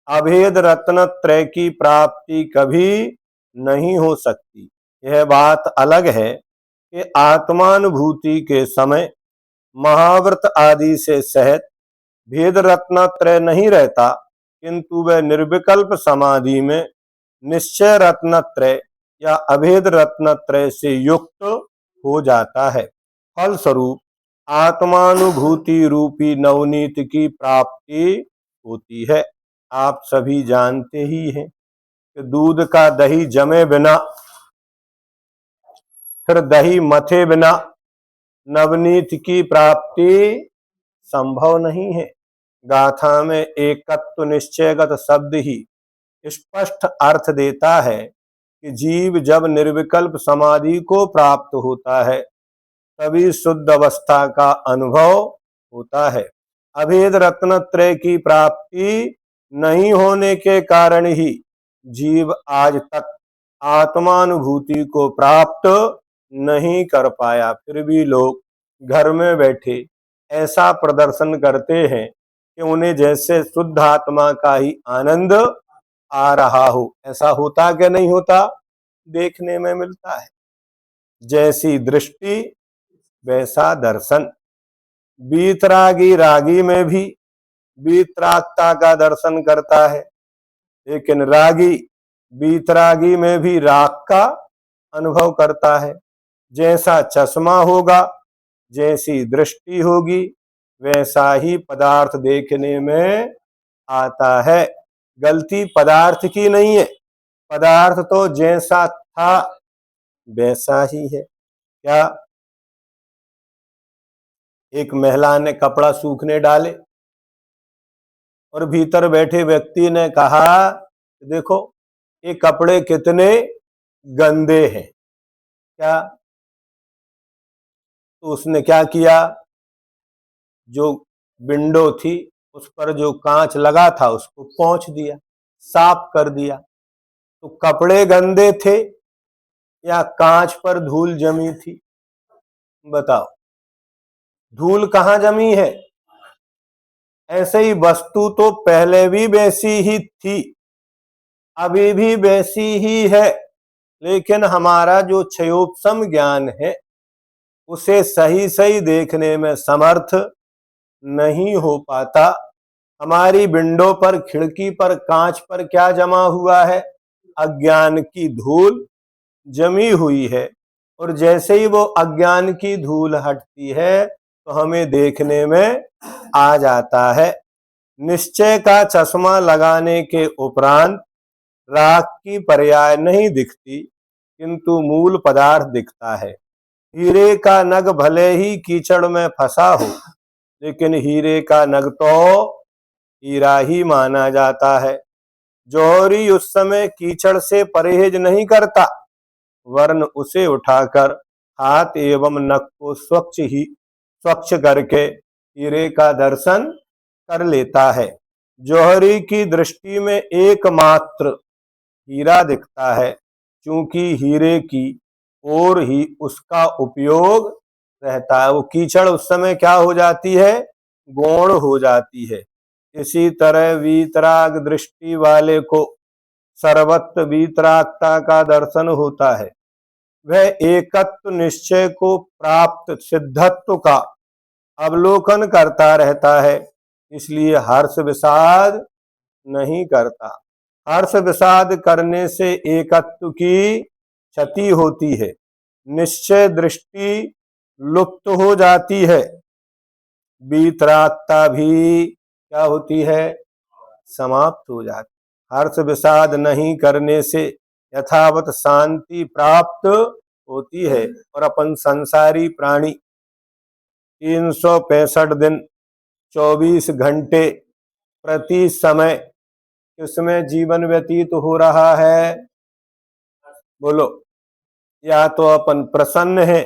अभेद रत्नत्रय की प्राप्ति कभी नहीं हो सकती। यह बात अलग है कि आत्मानुभूति के समय महाव्रत आदि से सहित भेद रत्नत्रय नहीं रहता, किंतु वह निर्विकल्प समाधि में निश्चय रत्नत्रय या अभेद रत्नत्रय से युक्त हो जाता है। फलस्वरूप आत्मानुभूति रूपी नवनीत की प्राप्ति होती है। आप सभी जानते ही हैं कि दूध का दही जमे बिना, फिर दही मथे बिना नवनीत की प्राप्ति संभव नहीं है। गाथा में एकत्व निश्चयगत शब्द ही स्पष्ट अर्थ देता है कि जीव जब निर्विकल्प समाधि को प्राप्त होता है तभी शुद्ध अवस्था का अनुभव होता है। अभेद रत्नत्रय की प्राप्ति नहीं होने के कारण ही जीव आज तक आत्मानुभूति को प्राप्त नहीं कर पाया। फिर भी लोग घर में बैठे ऐसा प्रदर्शन करते हैं कि उन्हें जैसे शुद्ध आत्मा का ही आनंद आ रहा हो। ऐसा होता कि नहीं होता? देखने में मिलता है। जैसी दृष्टि वैसा दर्शन। वीतरागी रागी में भी वीतरागता का दर्शन करता है, लेकिन रागी वीतरागी में भी राग का अनुभव करता है। जैसा चश्मा होगा, जैसी दृष्टि होगी, वैसा ही पदार्थ देखने में आता है। गलती पदार्थ की नहीं है, पदार्थ तो जैसा था वैसा ही है। क्या एक महिला ने कपड़ा सूखने डाले और भीतर बैठे व्यक्ति ने कहा, देखो ये कपड़े कितने गंदे हैं। क्या तो उसने क्या किया? जो विंडो थी उस पर जो कांच लगा था उसको पोंछ दिया, साफ कर दिया। तो कपड़े गंदे थे या कांच पर धूल जमी थी? बताओ, धूल कहाँ जमी है? ऐसे ही वस्तु तो पहले भी वैसी ही थी, अभी भी वैसी ही है, लेकिन हमारा जो क्षयोपशम ज्ञान है उसे सही सही देखने में समर्थ नहीं हो पाता। हमारी विंडो पर, खिड़की पर, कांच पर क्या जमा हुआ है? अज्ञान की धूल जमी हुई है। और जैसे ही वो अज्ञान की धूल हटती है तो हमें देखने में आ जाता है। निश्चय का चश्मा लगाने के उपरांत राख की पर्याय नहीं दिखती, किंतु मूल पदार्थ दिखता है। हीरे का नग भले ही कीचड़ में फंसा हो, लेकिन हीरे का नग तो हीरा ही माना जाता है। जौहरी उस समय कीचड़ से परहेज नहीं करता, वरन उसे उठाकर हाथ एवं नख को स्वच्छ करके हीरे का दर्शन कर लेता है। जौहरी की दृष्टि में एकमात्र हीरा दिखता है, क्योंकि हीरे की ओर ही उसका उपयोग रहता है। वो कीचड़ उस समय क्या हो जाती है? गौण हो जाती है। इसी तरह वीतराग दृष्टि वाले को सर्वत्र वीतरागता का दर्शन होता है। वह एकत्व निश्चय को प्राप्त सिद्धत्व का अवलोकन करता रहता है, इसलिए हर्ष विषाद नहीं करता। हर्ष विषाद करने से एकत्व की क्षति होती है, निश्चय दृष्टि लुप्त हो जाती है, वीतरागता भी क्या होती है? समाप्त हो जाती। हर्ष विषाद नहीं करने से यथावत शांति प्राप्त होती है। और अपन संसारी प्राणी 365 दिन 24 घंटे प्रति समय किसमें जीवन व्यतीत हो रहा है? बोलो। या तो अपन प्रसन्न है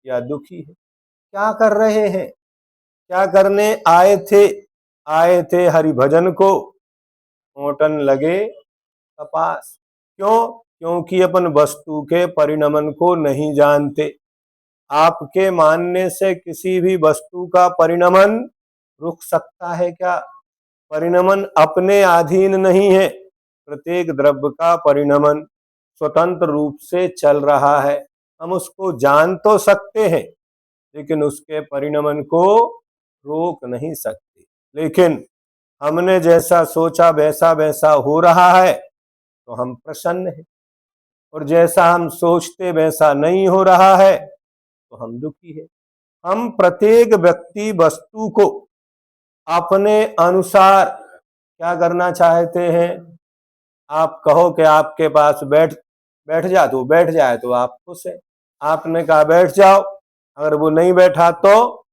या दुखी है। क्या कर रहे हैं? क्या करने आए थे? आए थे हरि भजन को, ओटन लगे कपास। क्यों? क्योंकि अपन वस्तु के परिणमन को नहीं जानते। आपके मानने से किसी भी वस्तु का परिणमन रुक सकता है क्या? परिणमन अपने अधीन नहीं है। प्रत्येक द्रव्य का परिणमन स्वतंत्र रूप से चल रहा है। हम उसको जान तो सकते हैं, लेकिन उसके परिणमन को रोक नहीं सकते। लेकिन हमने जैसा सोचा वैसा वैसा हो रहा है तो हम प्रसन्न हैं, और जैसा हम सोचते वैसा नहीं हो रहा है तो हम दुखी हैं। हम प्रत्येक व्यक्ति वस्तु को अपने अनुसार क्या करना चाहते हैं? आप कहो कि आपके पास बैठ बैठ जा, तो बैठ जाए तो आप खुश है। आपने कहा बैठ जाओ, अगर वो नहीं बैठा तो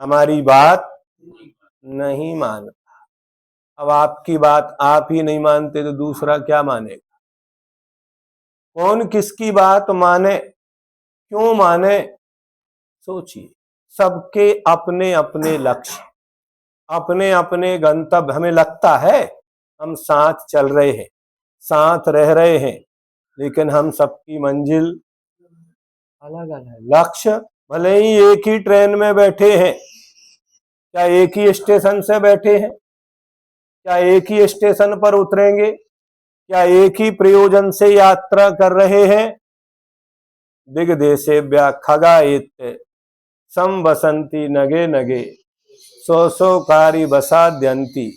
हमारी बात नहीं मानता। अब आपकी बात आप ही नहीं मानते तो दूसरा क्या मानेगा? कौन किसकी बात माने? क्यों माने? सोचिए। सबके अपने अपने लक्ष्य, अपने अपने गंतव्य। हमें लगता है हम साथ चल रहे हैं, साथ रह रहे हैं, लेकिन हम सबकी मंजिल अलग अलग है। लक्ष्य भले ही एक ही ट्रेन में बैठे हैं, क्या एक ही स्टेशन से बैठे हैं, क्या एक ही स्टेशन पर उतरेंगे, क्या एक ही प्रयोजन से यात्रा कर रहे हैं? दिग्देशेभ्यः खगा इत्य संवसन्ति नगे नगे सौ सौ कारी बसाद्यन्ति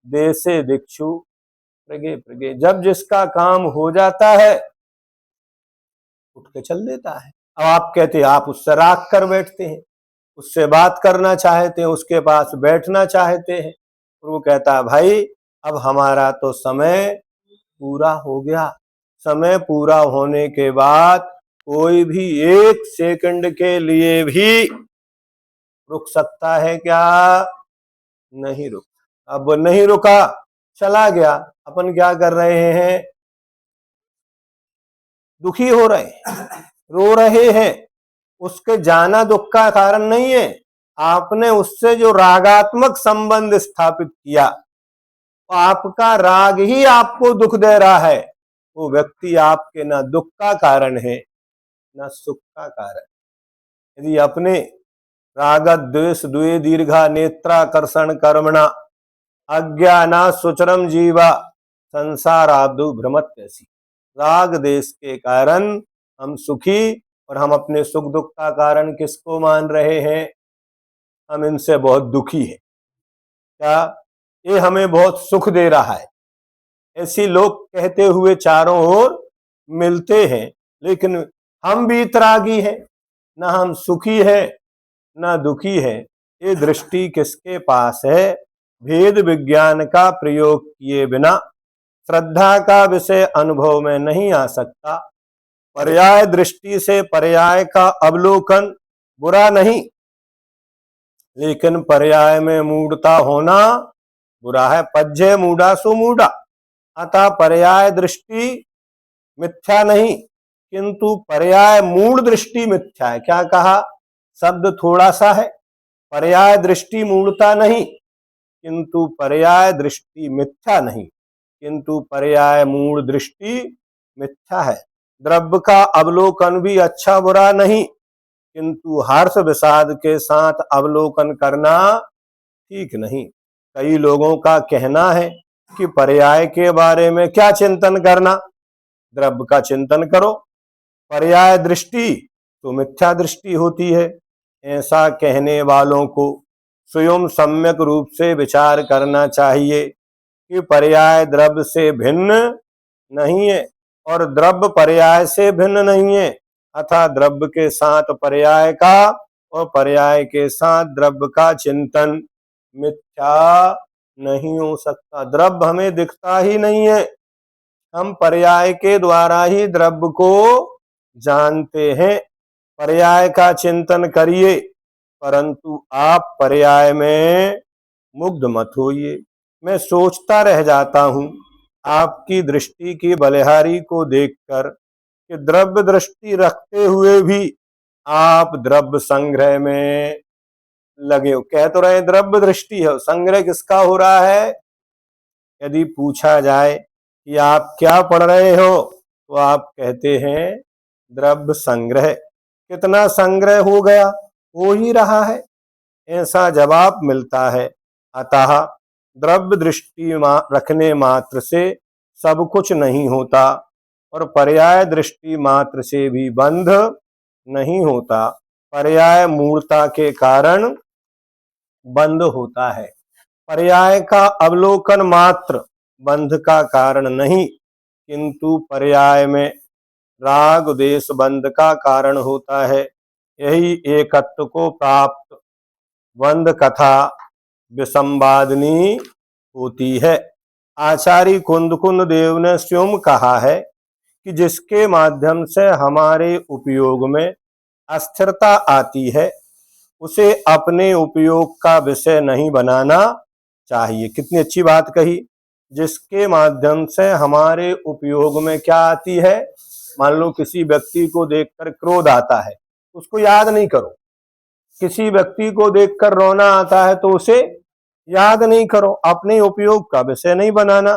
देशे दिक्षु प्रगे प्रगे। जब जिसका काम हो जाता है उठ के चल देता है। अब आप कहते हैं, आप उससे राग कर बैठते हैं, उससे बात करना चाहते हैं, उसके पास बैठना चाहते हैं, और वो कहता है भाई अब हमारा तो समय पूरा हो गया। समय पूरा होने के बाद कोई भी एक सेकंड के लिए भी रुक सकता है क्या? नहीं रुक। अब नहीं रुका, चला गया। अपन क्या कर रहे हैं? दुखी हो रहे हैं, रो रहे हैं। उसके जाना दुख का कारण नहीं है। आपने उससे जो रागात्मक संबंध स्थापित किया, आपका राग ही आपको दुख दे रहा है। वो व्यक्ति आपके ना दुख का कारण है ना सुख का कारण। यदि अपने राग द्वेष द्वे दीर्घा नेत्राकर्षण कर्मणा अज्ञाना सुचरम जीवा संसाराब्दु भ्रमत्यसि। राग देश के कारण हम सुखी, और हम अपने सुख दुख का कारण किसको मान रहे हैं? हम इनसे बहुत दुखी हैं। क्या ये हमें बहुत सुख दे रहा है? ऐसी लोग कहते हुए चारों ओर मिलते हैं, लेकिन हम भी इतरागी हैं, ना हम सुखी हैं ना दुखी हैं। ये दृष्टि किसके पास है? भेद विज्ञान का प्रयोग किए बिना श्रद्धा का विषय अनुभव में नहीं आ सकता। पर्याय दृष्टि से पर्याय का अवलोकन बुरा नहीं, लेकिन पर्याय में मूढ़ता होना बुरा है। पज्जे मूढ़ा सु मूढ़ा, अतः पर्याय दृष्टि मिथ्या नहीं, किंतु पर्याय मूढ़ दृष्टि मिथ्या है। क्या कहा? शब्द थोड़ा सा है। पर्याय दृष्टि मूढ़ता नहीं, किंतु पर्याय दृष्टि मिथ्या नहीं, किंतु पर्याय मूढ़ दृष्टि मिथ्या है। द्रव्य का अवलोकन भी अच्छा बुरा नहीं, किंतु हर्ष विषाद के साथ अवलोकन करना ठीक नहीं। कई लोगों का कहना है कि पर्याय के बारे में क्या चिंतन करना, द्रव्य का चिंतन करो। पर्याय दृष्टि तो मिथ्या दृष्टि होती है। ऐसा कहने वालों को स्वयं सम्यक रूप से विचार करना चाहिए कि पर्याय द्रव्य से भिन्न नहीं है और द्रव्य पर्याय से भिन्न नहीं है, अतः द्रव्य के साथ पर्याय का और पर्याय के साथ द्रव्य का चिंतन मिथ्या नहीं हो सकता। द्रव्य हमें दिखता ही नहीं है, हम पर्याय के द्वारा ही द्रव्य को जानते हैं। पर्याय का चिंतन करिए, परंतु आप पर्याय में मुग्ध मत होइए। मैं सोचता रह जाता हूं आपकी दृष्टि की बलिहारी को देखकर कि द्रव्य दृष्टि रखते हुए भी आप द्रव्य संग्रह में लगे हो। कह तो रहे द्रव्य दृष्टि है, संग्रह किसका हो रहा है? यदि पूछा जाए कि आप क्या पढ़ रहे हो, तो आप कहते हैं द्रव्य संग्रह। कितना संग्रह हो गया? हो ही रहा है, ऐसा जवाब मिलता है। अतः द्रव्य दृष्टि रखने मात्र से सब कुछ नहीं होता, और पर्याय दृष्टि मात्र से भी बंध नहीं होता। पर्याय मूर्ता के कारण बंध होता है। पर्याय का अवलोकन मात्र बंध का कारण नहीं, किंतु पर्याय में राग देश बंध का कारण होता है। यही एकत्व को प्राप्त बंध कथा विसंवादिनी होती है। आचार्य कुंद देव ने स्वयं कहा है कि जिसके माध्यम से हमारे उपयोग में अस्थिरता आती है, उसे अपने उपयोग का विषय नहीं बनाना चाहिए। कितनी अच्छी बात कही। जिसके माध्यम से हमारे उपयोग में क्या आती है? मान लो किसी व्यक्ति को देखकर क्रोध आता है, उसको याद नहीं करो। किसी व्यक्ति को देखकर रोना आता है, तो उसे याद नहीं करो। अपने उपयोग का विषय नहीं बनाना।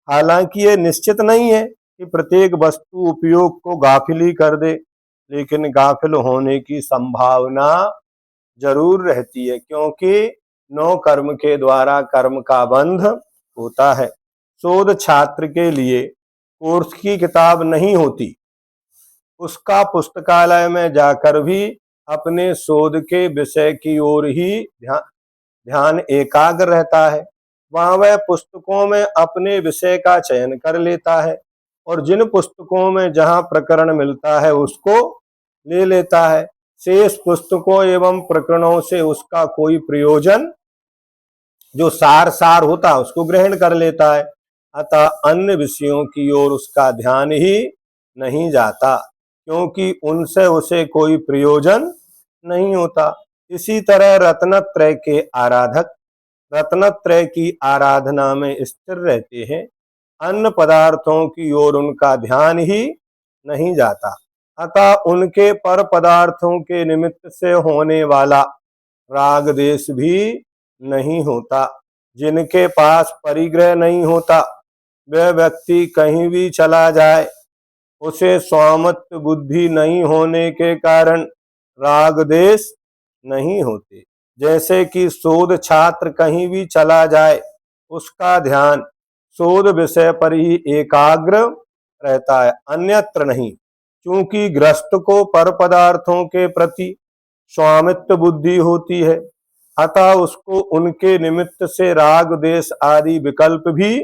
हालांकि ये निश्चित नहीं है कि प्रत्येक वस्तु उपयोग को गाफिली कर दे, लेकिन गाफिल होने की संभावना जरूर रहती है, क्योंकि नौ कर्म के द्वारा कर्म का बंध होता है। शोध छात्र के लिए कोर्स की किताब नहीं होती, उसका पुस्तकालय में जाकर भी अपने शोध के विषय की ओर ही ध्यान एकाग्र रहता है। वहां वह पुस्तकों में अपने विषय का चयन कर लेता है, और जिन पुस्तकों में जहां प्रकरण मिलता है उसको ले लेता है। शेष पुस्तकों एवं प्रकरणों से उसका कोई प्रयोजन, जो सार होता है, उसको ग्रहण कर लेता है। अतः अन्य विषयों की ओर उसका ध्यान ही नहीं जाता, क्योंकि उनसे उसे कोई प्रयोजन नहीं होता। इसी तरह रत्नत्रय के आराधक रत्नत्रय की आराधना में स्थिर रहते हैं, अन्य पदार्थों की ओर उनका ध्यान ही नहीं जाता। अतः उनके पर पदार्थों के निमित्त से होने वाला राग देश भी नहीं होता। जिनके पास परिग्रह नहीं होता, वह व्यक्ति कहीं भी चला जाए, उसे स्वामित्व बुद्धि नहीं होने के कारण राग देश नहीं होते। जैसे कि शोध छात्र कहीं भी चला जाए, उसका ध्यान शोध विषय पर ही एकाग्र रहता है, अन्यत्र नहीं। क्योंकि गृहस्थ को पर पदार्थों के प्रति स्वामित्व बुद्धि होती है, अतः उसको उनके निमित्त से राग देश आदि विकल्प भी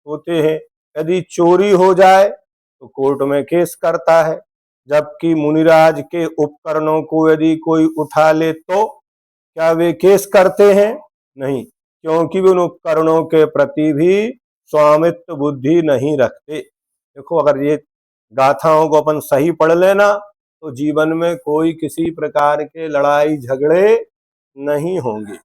होते हैं। यदि चोरी हो जाए तो कोर्ट में केस करता है, जबकि मुनिराज के उपकरणों को यदि कोई उठा ले तो क्या वे केस करते हैं? नहीं, क्योंकि वे उन उपकरणों के प्रति भी स्वामित्व बुद्धि नहीं रखते। देखो, अगर ये गाथाओं को अपन सही पढ़ लेना तो जीवन में कोई किसी प्रकार के लड़ाई झगड़े नहीं होंगे।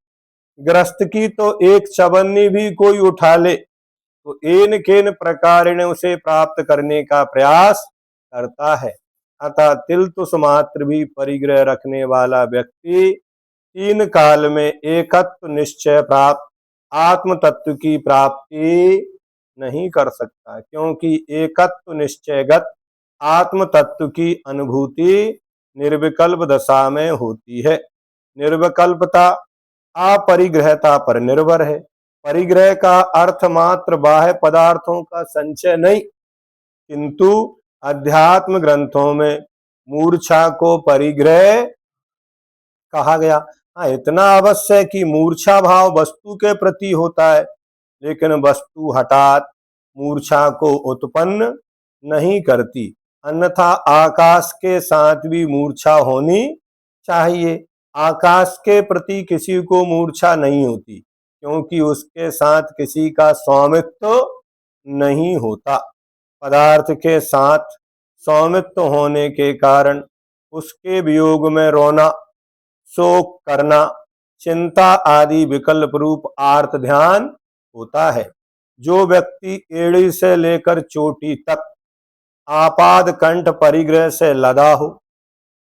गृहस्थ की तो एक चवन्नी भी कोई उठा ले तो एन केन प्रकार उसे प्राप्त करने का प्रयास करता है। अतः तिलतुष मात्र भी परिग्रह रखने वाला व्यक्ति तीन काल में एकत्व निश्चय प्राप्त आत्म तत्व की प्राप्ति नहीं कर सकता, क्योंकि एकत्व निश्चयगत आत्म तत्व की अनुभूति निर्विकल्प दशा में होती है। निर्विकल्पता अपरिग्रहता पर निर्भर है। परिग्रह का अर्थ मात्र बाह्य पदार्थों का संचय नहीं, किंतु अध्यात्म ग्रंथों में मूर्छा को परिग्रह कहा गया। हाँ, इतना अवश्य है कि मूर्छा भाव वस्तु के प्रति होता है, लेकिन वस्तु हठात मूर्छा को उत्पन्न नहीं करती। अन्यथा आकाश के साथ भी मूर्छा होनी चाहिए। आकाश के प्रति किसी को मूर्छा नहीं होती, क्योंकि उसके साथ किसी का स्वामित्व नहीं होता। पदार्थ के साथ स्वामित्व होने के कारण उसके वियोग में रोना, शोक करना, चिंता आदि विकल्प रूप आर्त ध्यान होता है। जो व्यक्ति एड़ी से लेकर चोटी तक आपाद कंठ परिग्रह से लदा हो,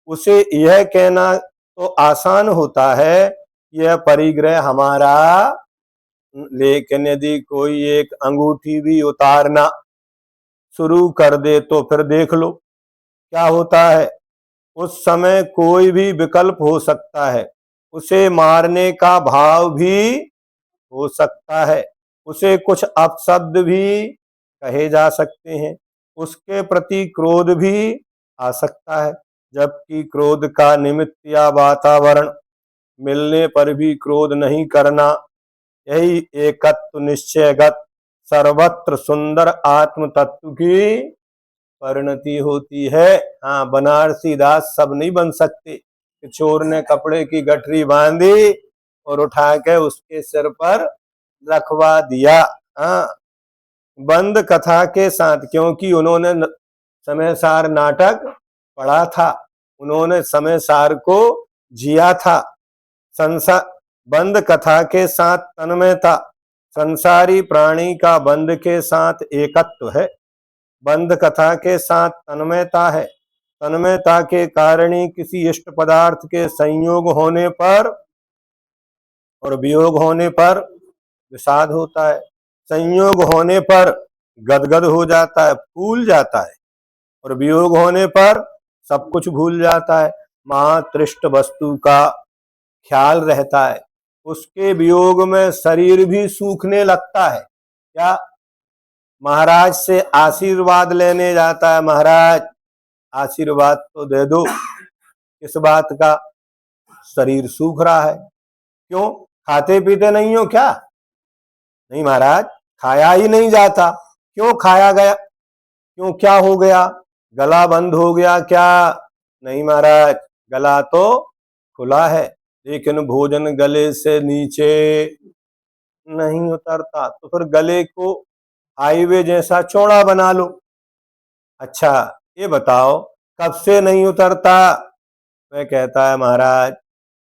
उसे यह कहना तो आसान होता है यह परिग्रह हमारा, लेकिन यदि कोई एक अंगूठी भी उतारना शुरू कर दे तो फिर देख लो क्या होता है। उस समय कोई भी विकल्प हो सकता है, उसे मारने का भाव भी हो सकता है, उसे कुछ अपशब्द भी कहे जा सकते हैं, उसके प्रति क्रोध भी आ सकता है। जबकि क्रोध का निमित्त या वातावरण मिलने पर भी क्रोध नहीं करना, यही एकत्व निश्चयगत सर्वत्र सुंदर आत्म तत्व की परिणति होती है। हाँ, बनारसी दास सब नहीं बन सकते। चोर ने कपड़े की गठरी बांधी और उठा के उसके सिर पर रखवा दिया। हाँ, बंद कथा के साथ, क्योंकि उन्होंने समय सार नाटक पढ़ा था, उन्होंने समय सार को जिया था। संसार बंद कथा के साथ तन्मयता, संसारी प्राणी का बंद के साथ एकत्व है, बंद कथा के साथ तन्मयता है। तन्मयता के कारण ही किसी इष्ट पदार्थ के संयोग होने पर और वियोग होने पर विषाद होता है। संयोग होने पर गदगद हो जाता है, फूल जाता है, और वियोग होने पर सब कुछ भूल जाता है। महातृष्ट वस्तु का ख्याल रहता है, उसके वियोग में शरीर भी सूखने लगता है। क्या महाराज से आशीर्वाद लेने जाता है, महाराज आशीर्वाद तो दे दो, किस बात का? शरीर सूख रहा है। क्यों? खाते पीते नहीं हो क्या? नहीं महाराज, खाया ही नहीं जाता। क्यों खाया गया? क्यों, क्या हो गया? गला बंद हो गया क्या? नहीं महाराज, गला तो खुला है, लेकिन भोजन गले से नीचे नहीं उतरता। तो फिर गले को हाईवे जैसा चौड़ा बना लो। अच्छा, ये बताओ कब से नहीं उतरता? मैं कहता है महाराज,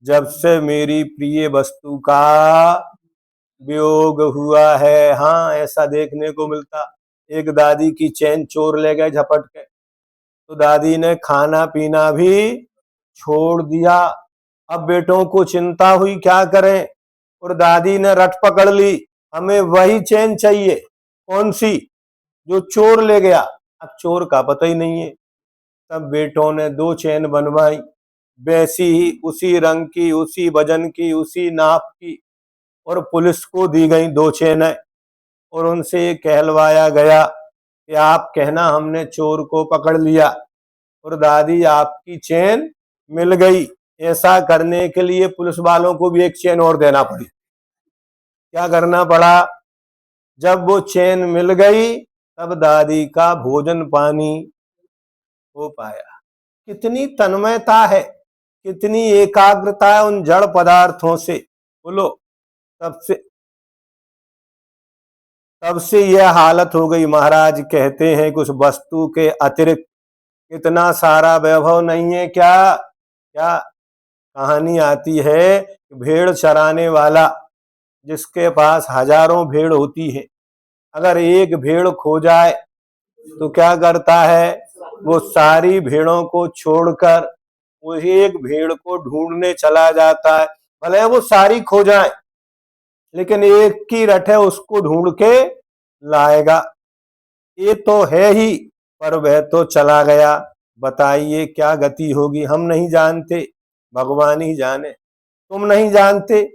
जब से मेरी प्रिय वस्तु का वियोग हुआ है। हाँ, ऐसा देखने को मिलता। एक दादी की चैन चोर ले गए झपट के, तो दादी ने खाना पीना भी छोड़ दिया। अब बेटों को चिंता हुई क्या करें, और दादी ने रट पकड़ ली, हमें वही चैन चाहिए। कौन सी? जो चोर ले गया। अब चोर का पता ही नहीं है। तब बेटों ने 2 चैन बनवाई, वैसी ही उसी रंग की, उसी वजन की, उसी नाप की, और पुलिस को दी गई 2 चेनें, और उनसे ये कहलवाया गया कि आप कहना हमने चोर को पकड़ लिया, और दादी आपकी चेन मिल गई। ऐसा करने के लिए पुलिस वालों को भी 1 चेन और देना पड़ी। क्या करना पड़ा? जब वो चेन मिल गई तब दादी का भोजन पानी हो पाया। कितनी तन्मयता है, कितनी एकाग्रता है उन जड़ पदार्थों से। बोलो, तब से यह हालत हो गई। महाराज कहते हैं कुछ वस्तु के अतिरिक्त इतना सारा वैभव नहीं है क्या? क्या कहानी आती है, भेड़ चराने वाला जिसके पास हजारों भेड़ होती है, अगर एक भेड़ खो जाए तो क्या करता है? वो सारी भेड़ों को छोड़कर वो एक भेड़ को ढूंढने चला जाता है। भले वो सारी खो जाए, लेकिन एक की रट है, उसको ढूंढ के लाएगा। ये तो है ही, पर वह तो चला गया। बताइए क्या गति होगी? हम नहीं जानते, भगवान ही जाने। तुम नहीं जानते,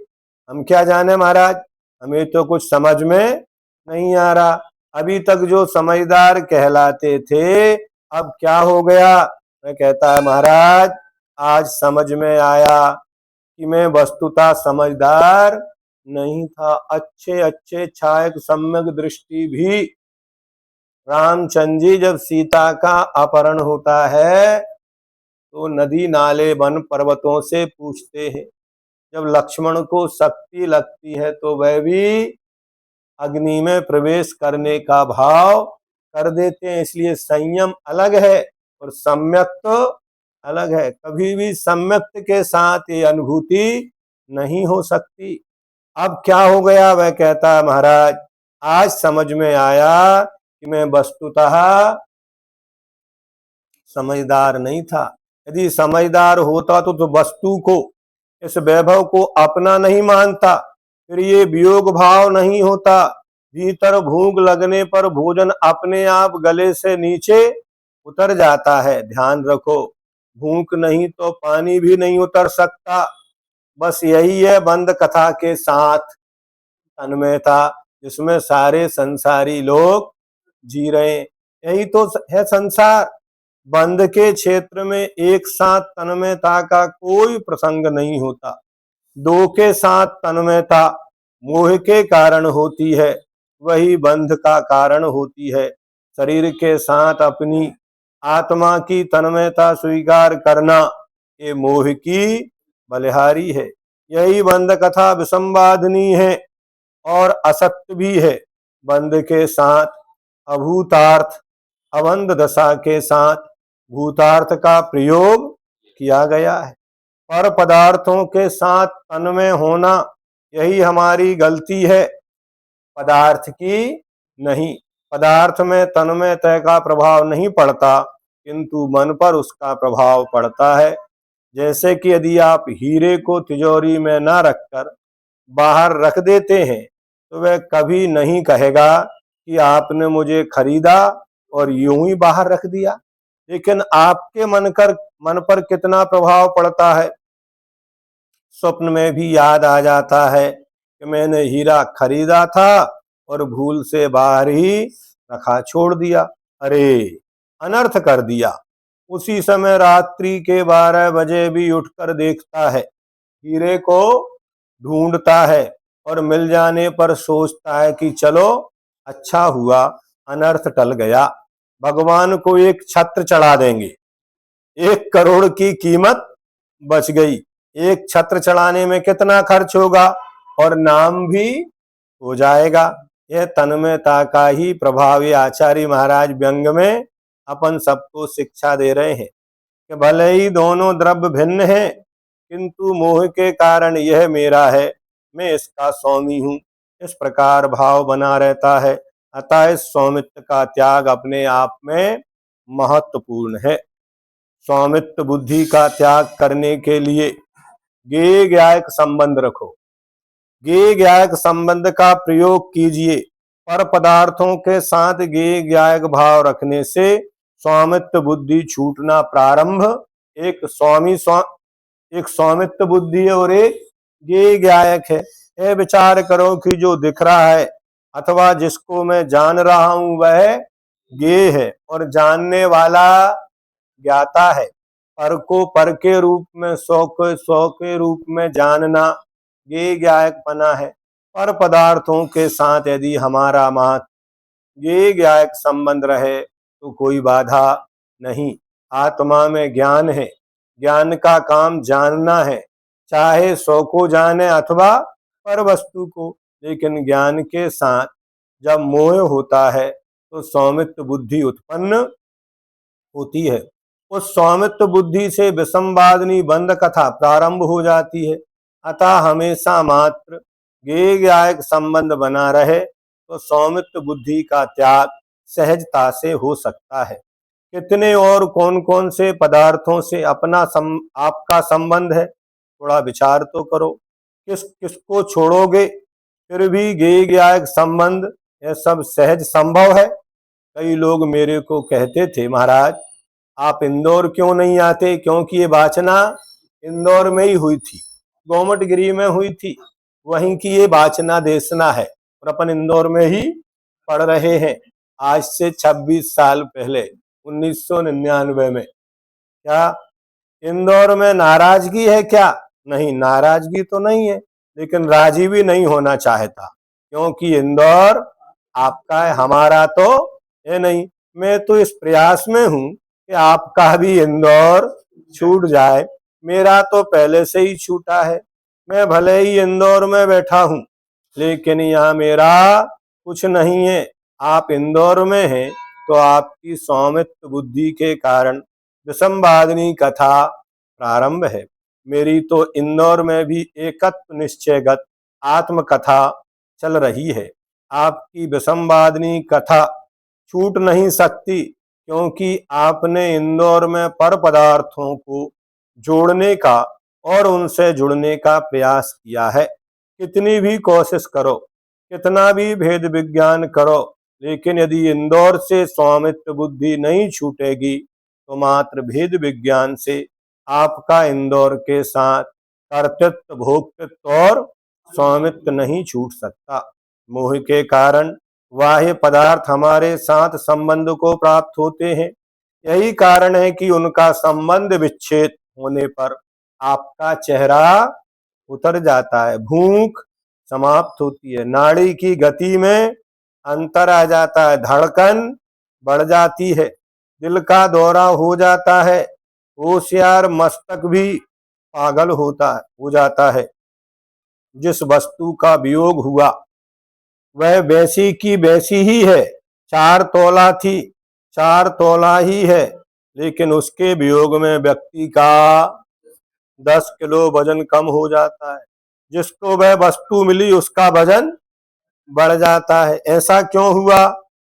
हम क्या जाने महाराज। हमें तो कुछ समझ में नहीं आ रहा। अभी तक जो समझदार कहलाते थे, अब क्या हो गया? मैं कहता है महाराज, आज समझ में आया कि मैं वस्तुतः समझदार नहीं था। अच्छे अच्छे छायक सम्यक दृष्टि भी। रामचंद्र जी जब सीता का अपहरण होता है तो नदी नाले वन पर्वतों से पूछते हैं। जब लक्ष्मण को शक्ति लगती है तो वह भी अग्नि में प्रवेश करने का भाव कर देते हैं। इसलिए संयम अलग है और सम्यक्त अलग है। कभी भी सम्यक्त के साथ ये अनुभूति नहीं हो सकती। अब क्या हो गया? वह कहता है महाराज, आज समझ में आया कि मैं वस्तुतः समझदार नहीं था। यदि समझदार होता तो वस्तु को, इस वैभव को अपना नहीं मानता, फिर ये वियोग भाव नहीं होता। भीतर भूख लगने पर भोजन अपने आप गले से नीचे उतर जाता है। ध्यान रखो, भूख नहीं तो पानी भी नहीं उतर सकता। बस यही है बंद कथा के साथ तन्मयता, जिसमें सारे संसारी लोग जी रहे हैं। यही तो है संसार। बंध के क्षेत्र में एक साथ तन्मयता का कोई प्रसंग नहीं होता। दो के साथ तन्मयता मोह के कारण होती है, वही बंध का कारण होती है। शरीर के साथ अपनी आत्मा की तन्मयता स्वीकार करना ये मोह की बलिहारी है। यही बंध कथा विसंवादनी है और असत्य भी है। बंध के साथ अभूतार्थ, अबंध दशा के साथ भूतार्थ का प्रयोग किया गया है। पर पदार्थों के साथ तन्मय होना, यही हमारी गलती है, पदार्थ की नहीं। पदार्थ में तन्मयता का प्रभाव नहीं पड़ता, किंतु मन पर उसका प्रभाव पड़ता है। जैसे कि यदि आप हीरे को तिजोरी में न रखकर बाहर रख देते हैं तो वह कभी नहीं कहेगा कि आपने मुझे खरीदा और यूं ही बाहर रख दिया। लेकिन आपके मन पर कितना प्रभाव पड़ता है। स्वप्न में भी याद आ जाता है कि मैंने हीरा खरीदा था और भूल से बाहर ही रखा छोड़ दिया। अरे, अनर्थ कर दिया। उसी समय रात्रि के 12 बजे भी उठकर देखता है, हीरे को ढूंढता है और मिल जाने पर सोचता है कि चलो अच्छा हुआ, अनर्थ टल गया। भगवान को एक छत्र चढ़ा देंगे, 1 करोड़ की कीमत बच गई। एक छत्र चढ़ाने में कितना खर्च होगा और नाम भी हो जाएगा। यह तन्मयता का ही प्रभाव है। आचार्य महाराज व्यंग में अपन सबको शिक्षा दे रहे हैं कि भले ही दोनों द्रव्य भिन्न हैं, किंतु मोह के कारण यह मेरा है, मैं इसका स्वामी हूँ, इस प्रकार भाव बना रहता है। अतः इस स्वामित्व का त्याग अपने आप में महत्वपूर्ण है। स्वामित्व बुद्धि का त्याग करने के लिए ज्ञेय ज्ञायक संबंध रखो। ज्ञेय ज्ञायक संबंध का प्रयोग कीजिए। पर पदार्थों के साथ ज्ञेय ज्ञायक भाव रखने से स्वामित्व बुद्धि छूटना प्रारंभ, एक एक स्वामित्व बुद्धि है और एक ज्ञेय ज्ञायक है। ये विचार करो कि जो दिख रहा है अथवा जिसको मैं जान रहा हूं वह ज्ञेय है और जानने वाला ज्ञाता है। पर को पर के रूप में, सौ को सौ के रूप में जानना ये ज्ञायकपना है। पर पदार्थों के साथ यदि हमारा मात्र ये ज्ञायक संबंध रहे तो कोई बाधा नहीं। आत्मा में ज्ञान है, ज्ञान का काम जानना है, चाहे सौ को जाने अथवा पर वस्तु को। लेकिन ज्ञान के साथ जब मोह होता है तो सौमित्व बुद्धि उत्पन्न होती है। उस स्वामित्व बुद्धि से विसंवादिनी बंध कथा प्रारंभ हो जाती है। अतः हमेशा मात्र ज्ञेय ज्ञायक संबंध बना रहे तो स्वामित्व बुद्धि का त्याग सहजता से हो सकता है। कितने और कौन कौन से पदार्थों से आपका संबंध है, थोड़ा विचार तो करो। किसको छोड़ोगे फिर भी ज्ञेय ज्ञायक संबंध, यह सब सहज संभव है। कई लोग मेरे को कहते थे, महाराज आप इंदौर क्यों नहीं आते, क्योंकि ये वाचना इंदौर में ही हुई थी, गोमटगिरी में हुई थी, वहीं की ये वाचना देशना है और अपन इंदौर में ही पढ़ रहे हैं। आज से 26 साल पहले 1999 में। क्या इंदौर में नाराजगी है क्या? नहीं, नाराजगी तो नहीं है, लेकिन राजी भी नहीं होना चाहता, क्योंकि इंदौर आपका है, हमारा तो है नहीं। मैं तो इस प्रयास में हूं कि आपका भी इंदौर छूट जाए। मेरा तो पहले से ही छूटा है। मैं भले ही इंदौर में बैठा हूं, लेकिन यहाँ मेरा कुछ नहीं है। आप इंदौर में हैं तो आपकी स्वामित्व बुद्धि के कारण विसंवादिनी कथा प्रारंभ है। मेरी तो इंदौर में भी एकत्व निश्चयगत आत्मकथा चल रही है। आपकी विसंवादिनी कथा छूट नहीं सकती, क्योंकि आपने इंदौर में पर पदार्थों को जोड़ने का और उनसे जुड़ने का प्रयास किया है। कितनी भी कोशिश करो, कितना भी भेद विज्ञान करो, लेकिन यदि इंदौर से स्वामित्व बुद्धि नहीं छूटेगी तो मात्र भेद विज्ञान से आपका इंदौर के साथ कर्तृत्व, भोक्तृत्व और स्वामित्व नहीं छूट सकता। मोह के कारण बाह्य पदार्थ हमारे साथ संबंध को प्राप्त होते हैं। यही कारण है कि उनका संबंध विच्छेद होने पर आपका चेहरा उतर जाता है, भूख समाप्त होती है, नाड़ी की गति में अंतर आ जाता है, धड़कन बढ़ जाती है, दिल का दौरा हो जाता है, होशियार मस्तक भी पागल हो जाता है। जिस वस्तु का वियोग हुआ वह वैसी की वैसी ही है, 4 तोला थी, 4 तोला ही है, लेकिन उसके वियोग में व्यक्ति का 10 किलो वजन कम हो जाता है। जिसको वह वस्तु मिली उसका वजन बढ़ जाता है। ऐसा क्यों हुआ?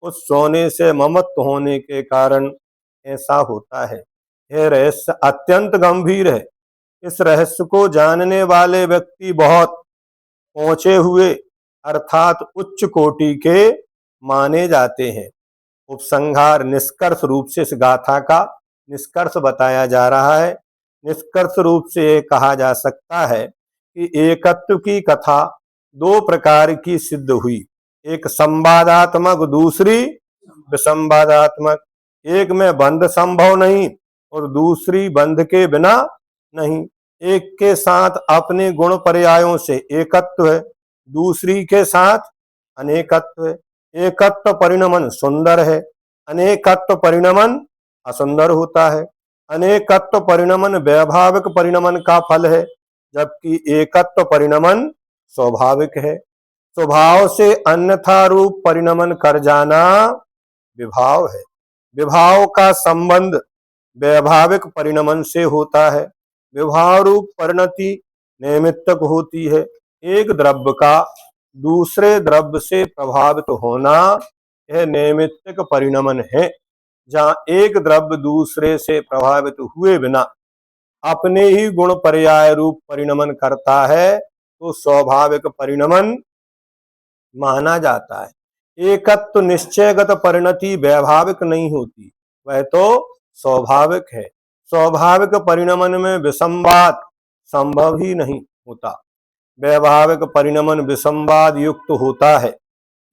उस सोने से ममत्व होने के कारण ऐसा होता है। यह रहस्य अत्यंत गंभीर है। इस रहस्य को जानने वाले व्यक्ति बहुत पहुंचे हुए अर्थात उच्च कोटि के माने जाते हैं। उपसंहार निष्कर्ष रूप से इस गाथा का निष्कर्ष बताया जा रहा है। निष्कर्ष रूप से कहा जा सकता है कि एकत्व की कथा 2 प्रकार की सिद्ध हुई, एक संवादात्मक, दूसरी विसंवादात्मक। एक में बंध संभव नहीं और दूसरी बंध के बिना नहीं। एक के साथ अपने गुण पर्यायों से एकत्व है, दूसरी के साथ अनेकत्व है। एकत्व परिणमन सुंदर है, अनेकत्व परिणमन असुंदर होता है। अनेकत्व परिणमन वैभाविक परिणमन का फल है, जबकि एकत्व परिणमन स्वाभाविक है। स्वभाव से अन्यथा रूप परिणमन कर जाना विभाव है। विभाव का संबंध वैभाविक परिणमन से होता है। विभाव रूप परिणति नैमित्तिक होती है। एक द्रव्य का दूसरे द्रव्य से प्रभावित होना यह नैमित्तिक परिणमन है। जहाँ एक द्रव्य दूसरे से प्रभावित हुए बिना अपने ही गुण पर्याय रूप परिणमन करता है तो स्वाभाविक परिणमन माना जाता है। एकत्व निश्चयगत परिणति वैभाविक नहीं होती, वह तो स्वाभाविक है। स्वाभाविक परिणमन में विसंवाद संभव ही नहीं होता। वैभाविक परिणमन विसंवाद युक्त होता है।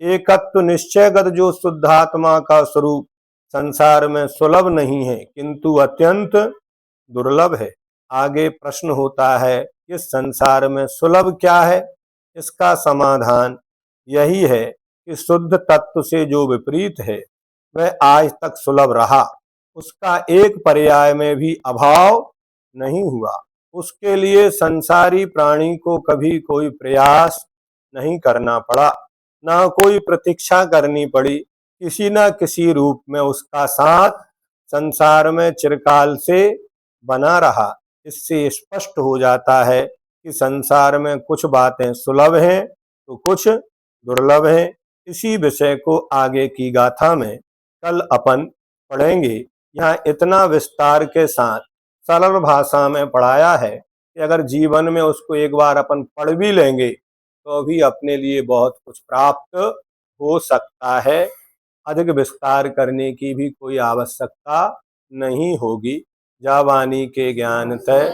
एकत्व निश्चयगत जो शुद्धात्मा का स्वरूप संसार में सुलभ नहीं है किंतु अत्यंत दुर्लभ है। आगे प्रश्न होता है कि संसार में सुलभ क्या है। इसका समाधान यही है कि शुद्ध तत्व से जो विपरीत है वह आज तक सुलभ रहा, उसका एक पर्याय में भी अभाव नहीं हुआ। उसके लिए संसारी प्राणी को कभी कोई प्रयास नहीं करना पड़ा, ना कोई प्रतीक्षा करनी पड़ी। किसी न किसी रूप में उसका साथ संसार में चिरकाल से बना रहा। इससे स्पष्ट हो जाता है कि संसार में कुछ बातें सुलभ हैं तो कुछ दुर्लभ हैं। इसी विषय को आगे की गाथा में कल अपन पढ़ेंगे। यहाँ इतना विस्तार के साथ सरल भाषा में पढ़ाया है कि अगर जीवन में उसको एक बार अपन पढ़ भी लेंगे तो भी अपने लिए बहुत कुछ प्राप्त हो सकता है। अधिक विस्तार करने की भी कोई आवश्यकता नहीं होगी। जा वाणी के ज्ञान तय